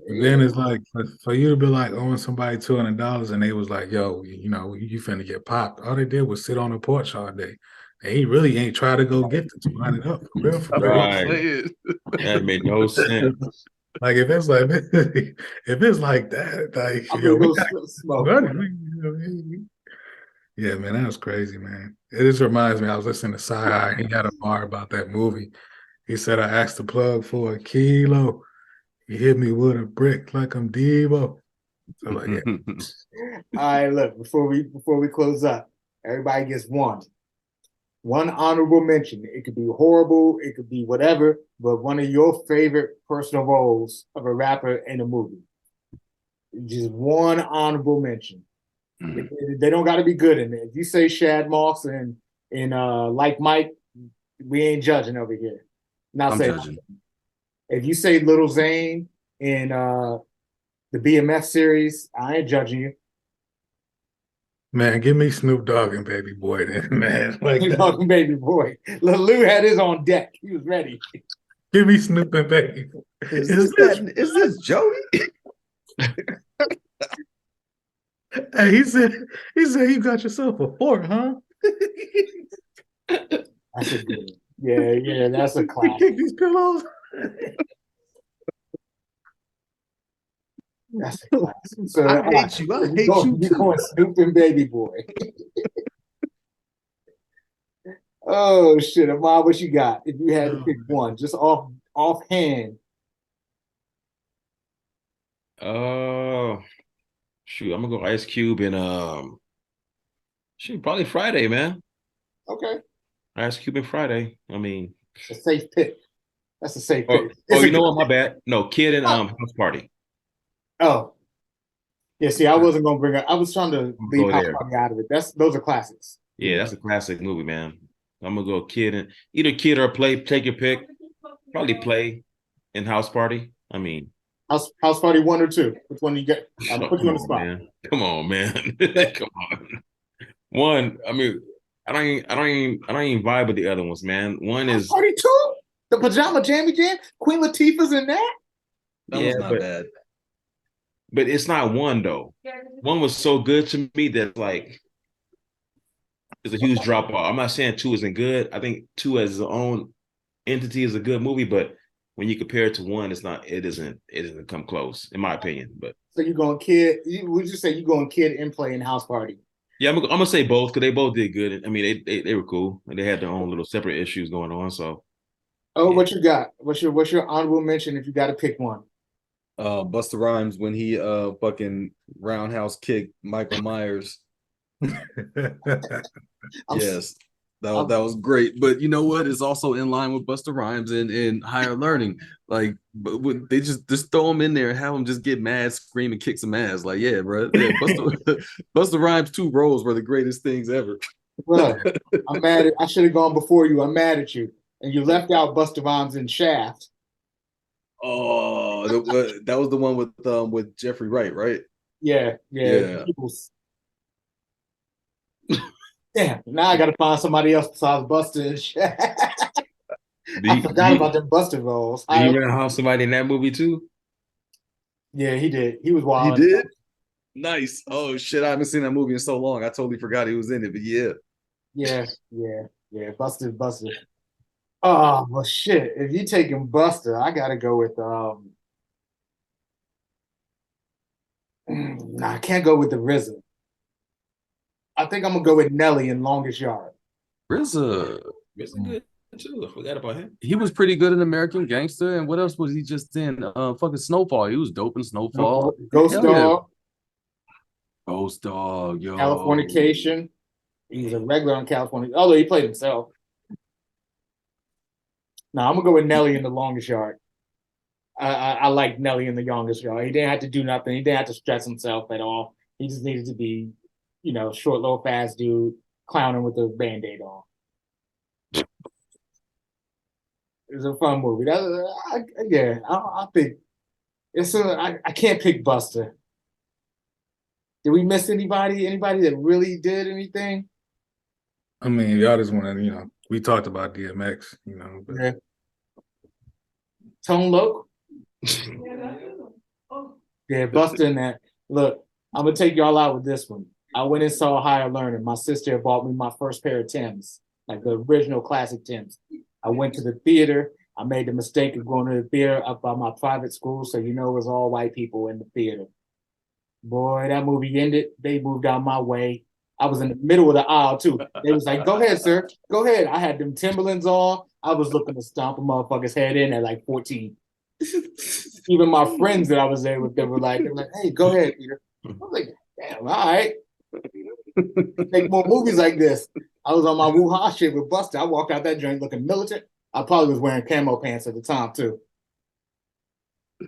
And then it's like for you to be like owing somebody $200 and they was like, yo, you finna get popped. All they did was sit on the porch all day. And he really ain't try to go get the 200 up. For real. Right. That made no sense. Like if it's like that, like yo, we yeah, man, that was crazy, man. It just reminds me. I was listening to Sci. He had a bar about that movie. He said I asked the plug for a kilo. He hit me with a brick like I'm Devo. So like, yeah. All right, look, before we close up, everybody gets one honorable mention. It could be horrible, it could be whatever, but one of your favorite personal roles of a rapper in a movie. Just one honorable mention. They don't got to be good in it. If you say Shad Moss and Like Mike, we ain't judging over here. Not saying judging. If you say Little Zane in the BMF series, I ain't judging you. Man, give me Snoop Dogg and Baby Boy then, man. Like Snoop Dogg and Baby Boy. Lou had his on deck. He was ready. Give me Snoop and Baby Boy. Is this Joey? Hey, he said you got yourself a fork, huh? That's a good one. Yeah, that's a classic. Kick these pillows. That's a classic. So I hate you you too. going Snoop and Baby Boy. Oh shit, Ahmad, what you got? If you had to pick one, just offhand. Shoot, I'm gonna go Ice Cube and probably Friday, man. Okay. Ice Cube and Friday. I mean, a safe pick. That's a safe pick. You know what? My bad. No, Kid and House Party. Oh. Yeah, see, I wasn't gonna bring up. I was trying to leave House Party out of it. Those are classics. Yeah, that's a classic movie, man. I'm gonna go Kid and either Kid or Play. Take your pick. Probably Play and House Party. I mean, House Party 1 or 2. Which one you get? I'll put you on the spot. Man. Come on, man. Come on. One. I mean, I don't even vibe with the other ones, man. One is Party 2. The Pajama Jammy Jam. Queen Latifah's in that. That was not bad. But it's not one though. One was so good to me that like it's a huge drop off. I'm not saying 2 isn't good. I think 2 as its own entity is a good movie, but when you compare it to 1, it doesn't come close, in my opinion. But so you going Kid? Would you say you going Kid and Play in House Party? Yeah, I'm gonna say both because they both did good. I mean, they were cool and they had their own little separate issues going on. So, Oh, yeah. what you got? What's your honorable mention if you got to pick one? Busta Rhymes when he fucking roundhouse kicked Michael Myers. I'm, Yes. That, I'm that was great. But you know what? It's also in line with Busta Rhymes and higher learning. Like, but when they just throw him in there and have him just get mad, scream, and kick some ass. Like, yeah, bro. Yeah, Busta Rhymes 2 roles were the greatest things ever. Look, I'm mad at I should have gone before you. I'm mad at you. And you left out Busta Rhymes and Shaft. Oh, that was the one with Jeffrey Wright, right? Yeah, yeah. Yeah. Damn, now I gotta find somebody else besides Busta and Shaft. I forgot about them Busta roles. Did he roundhouse somebody in that movie too? Yeah, he did. He was He wild. did? Nice. Oh shit, I haven't seen that movie in so long. I totally forgot he was in it, but yeah. Yeah. Busta. Oh well, shit. If you taking Busta, I gotta go with Nah, I can't go with the RZA. I think I'm gonna go with Nelly in Longest Yard. RZA. RZA good too. I forgot about him. He was pretty good in American Gangster. And what else was he just in? Fucking Snowfall. He was dope in Snowfall. Ghost Hell yeah. Dog, Ghost Dog, yo. Californication. He's a regular on California, although he played himself. No, I'm gonna go with Nelly in The Longest Yard. I like Nelly in The Longest Yard. He didn't have to do nothing. He didn't have to stress himself at all. He just needed to be, short, little, fast dude clowning with a band-aid on. It was a fun movie. I think I can't pick Buster. Did we miss anybody? Anybody that really did anything? I mean, y'all just want to, we talked about DMX, but Yeah. Tone Loc? Yeah, Buster and that. Look, I'm gonna take y'all out with this one. I went and saw Higher Learning. My sister bought me my first pair of Timbs, like the original classic Timbs. I went to the theater. I made the mistake of going to the theater up by my private school, so it was all white people in the theater. Boy, that movie ended. They moved out my way. I was in the middle of the aisle too. They was like, "Go ahead, sir. Go ahead." I had them Timberlands on. I was looking to stomp a motherfucker's head in at like 14. Even my friends that I was there with, they were like, "Hey, go ahead, Peter." I was like, "Damn, all right." Make more movies like this. I was on my woo-ha shit with Buster. I walked out that joint looking militant. I probably was wearing camo pants at the time too.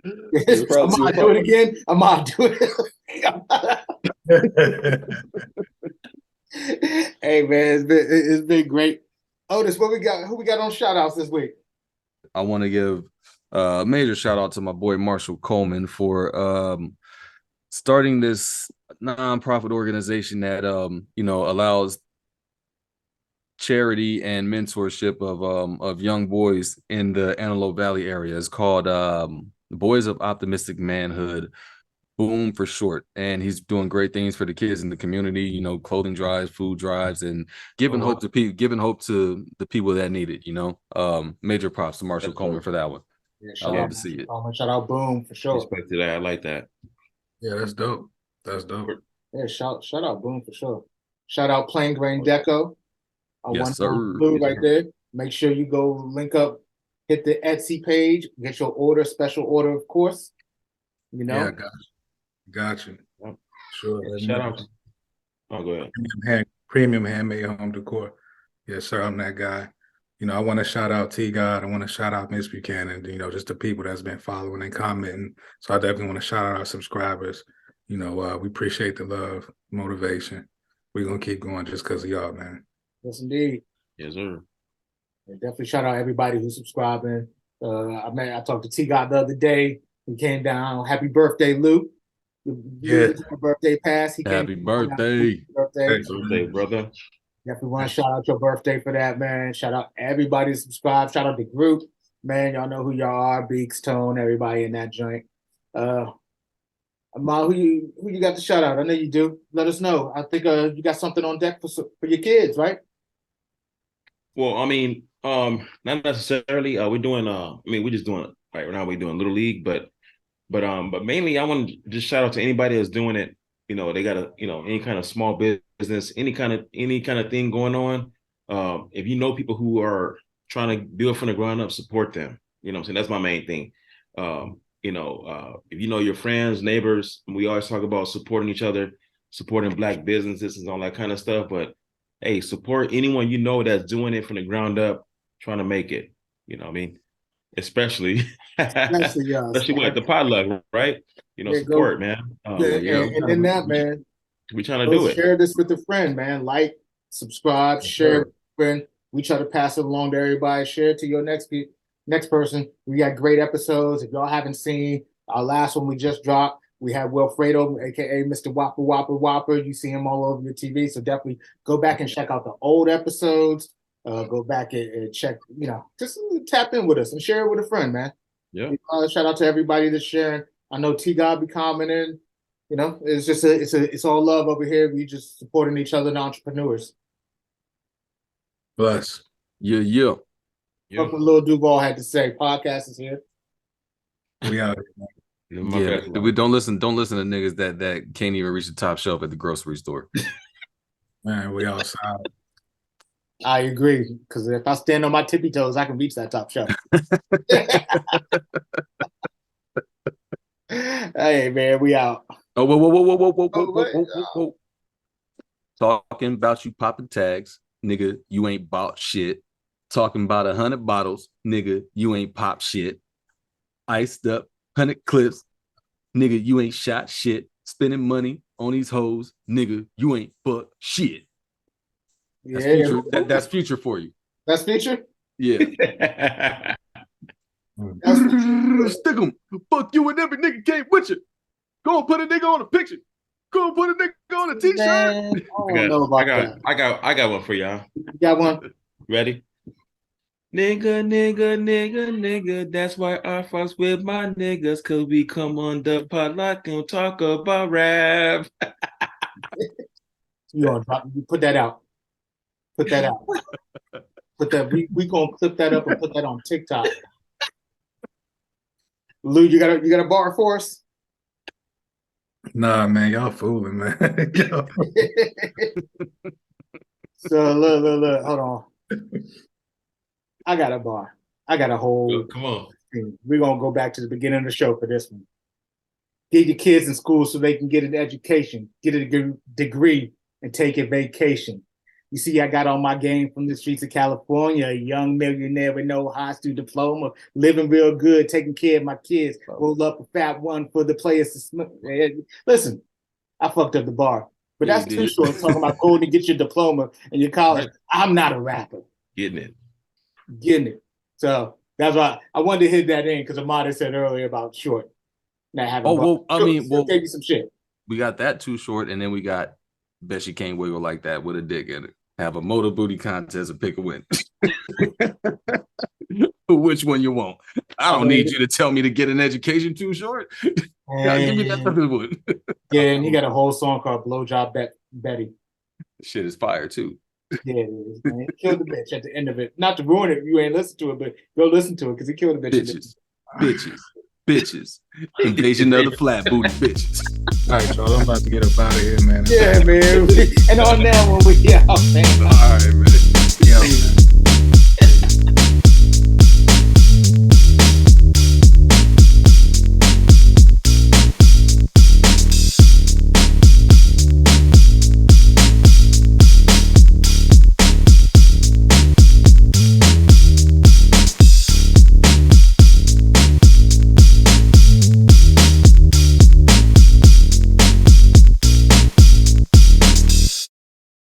I'm gonna do it again. I'm gonna do it. Hey man, it's been great. Otis, what we got? Who we got on shout outs this week? I want to give a major shout out to my boy Marshall Coleman for starting this nonprofit organization that allows charity and mentorship of young boys in the Antelope Valley area. It's called Boys of Optimistic Manhood, Boom for short. And he's doing great things for the kids in the community, clothing drives, food drives, and giving hope to the people that need it. Major props to Marshall Coleman for that one. Yeah, I love to see it. Shout out Boom for sure. Respect to that. I like that. Yeah, that's dope. That's dope. Yeah, shout out Boom for sure. Shout out Plain Grain Deco. Yes, sir. Blue right there. Make sure you go link up, hit the Etsy page, get your order, special order, of course. Yeah, got you. Yep. Sure. Shout out. Oh, go ahead. Premium handmade home decor. Yes, sir. I'm that guy. I want to shout out T God. I want to shout out Miss Buchanan. Just the people that's been following and commenting. So I definitely want to shout out our subscribers. We appreciate the love, motivation. We're gonna keep going just because of y'all, man. Yes, indeed. Yes, sir. And definitely shout out everybody who's subscribing. I talked to T God the other day. He came down. Happy birthday, Luke. Yeah. Birthday pass. Happy birthday. Happy birthday, brother. Definitely want to shout out your birthday for that, man. Shout out everybody who subscribed. Shout out the group. Man, y'all know who y'all are. Beaks, Tone, everybody in that joint. Amal, who you got to shout out? I know you do. Let us know. I think you got something on deck for your kids, right? Well, I mean, not necessarily. We're doing. We're just doing right now. We're doing Little League, but mainly, I want to just shout out to anybody that's doing it. They got any kind of small business business, any kind of thing going on, if you know people who are trying to build from the ground up, support them. You know what I'm saying? That's my main thing. If you know your friends, neighbors, we always talk about supporting each other, supporting Black businesses and all that kind of stuff. But hey, support anyone you know that's doing it from the ground up, trying to make it. You know what I mean? Especially what the Potluck, right? Support, man. And then that, man. We trying to do it. Share this with a friend, man. Like, subscribe, share with a friend. We try to pass it along to everybody. Share it to your next person. We got great episodes. If y'all haven't seen our last one we just dropped, we have Wilfredo, aka Mr. Whopper. You see him all over your TV. So definitely go back and check out the old episodes. Go back and check, just tap in with us and share it with a friend, man. Yeah. Shout out to everybody that's sharing. I know T God be commenting. It's just it's all love over here. We just supporting each other and entrepreneurs. Bless. Yeah. Look what Lil Duval had to say. Podcast is here. We out. Yeah, we don't listen to niggas that can't even reach the top shelf at the grocery store. Man, we outside. I agree, because if I stand on my tippy toes, I can reach that top shelf. Hey, man, we out. Oh, whoa. Talking about you popping tags, nigga, you ain't bought shit. Talking about 100 bottles, nigga, you ain't pop shit. Iced up 100 clips, nigga, you ain't shot shit. Spending money on these hoes, nigga, you ain't fuck shit. That's future. That's future for you. That's future? Yeah. Stick 'em. Fuck you and every nigga came with you. Go and put a nigga on a picture. Go and put a nigga on a t-shirt. Man, I got one for y'all. You got one? Ready? Nigga, that's why I fucks with my niggas, cause we come on the Potluck and talk about rap. You put that out. Put that out. We gonna clip that up and put that on TikTok. Lou, you got a bar for us? Nah, man, y'all fooling, man. So look, hold on. I got a bar. I got a whole Come on. thing. We're gonna go back to the beginning of the show for this one. Get your kids in school so they can get an education, get a degree, and take a vacation. You see, I got on my game from the streets of California, a young millionaire with no high school diploma, living real good, taking care of my kids, roll up a fat one for the players to smoke. Listen, I fucked up the bar, but that's too short talking about going to get your diploma and your college. Right. I'm not a rapper. Getting it. So that's why I wanted to hit that in, because Amada said earlier about short. Not having gave you some shit. We got that too short, and then we got bet she can't wiggle like that with a dick in it. Have a motor booty contest and pick a win. Which one you want? I don't need you to tell me to get an education too short. Give me that fucking one. Yeah, and he got a whole song called Blowjob Betty. Shit is fire too. Yeah, it is, man. He killed the bitch at the end of it. Not to ruin it if you ain't listen to it, but go listen to it because he killed the bitch. Bitches. Invasion of the flat booty bitches. All right, y'all. I'm about to get up out of here, man. Yeah, man. And on that one, we out, man.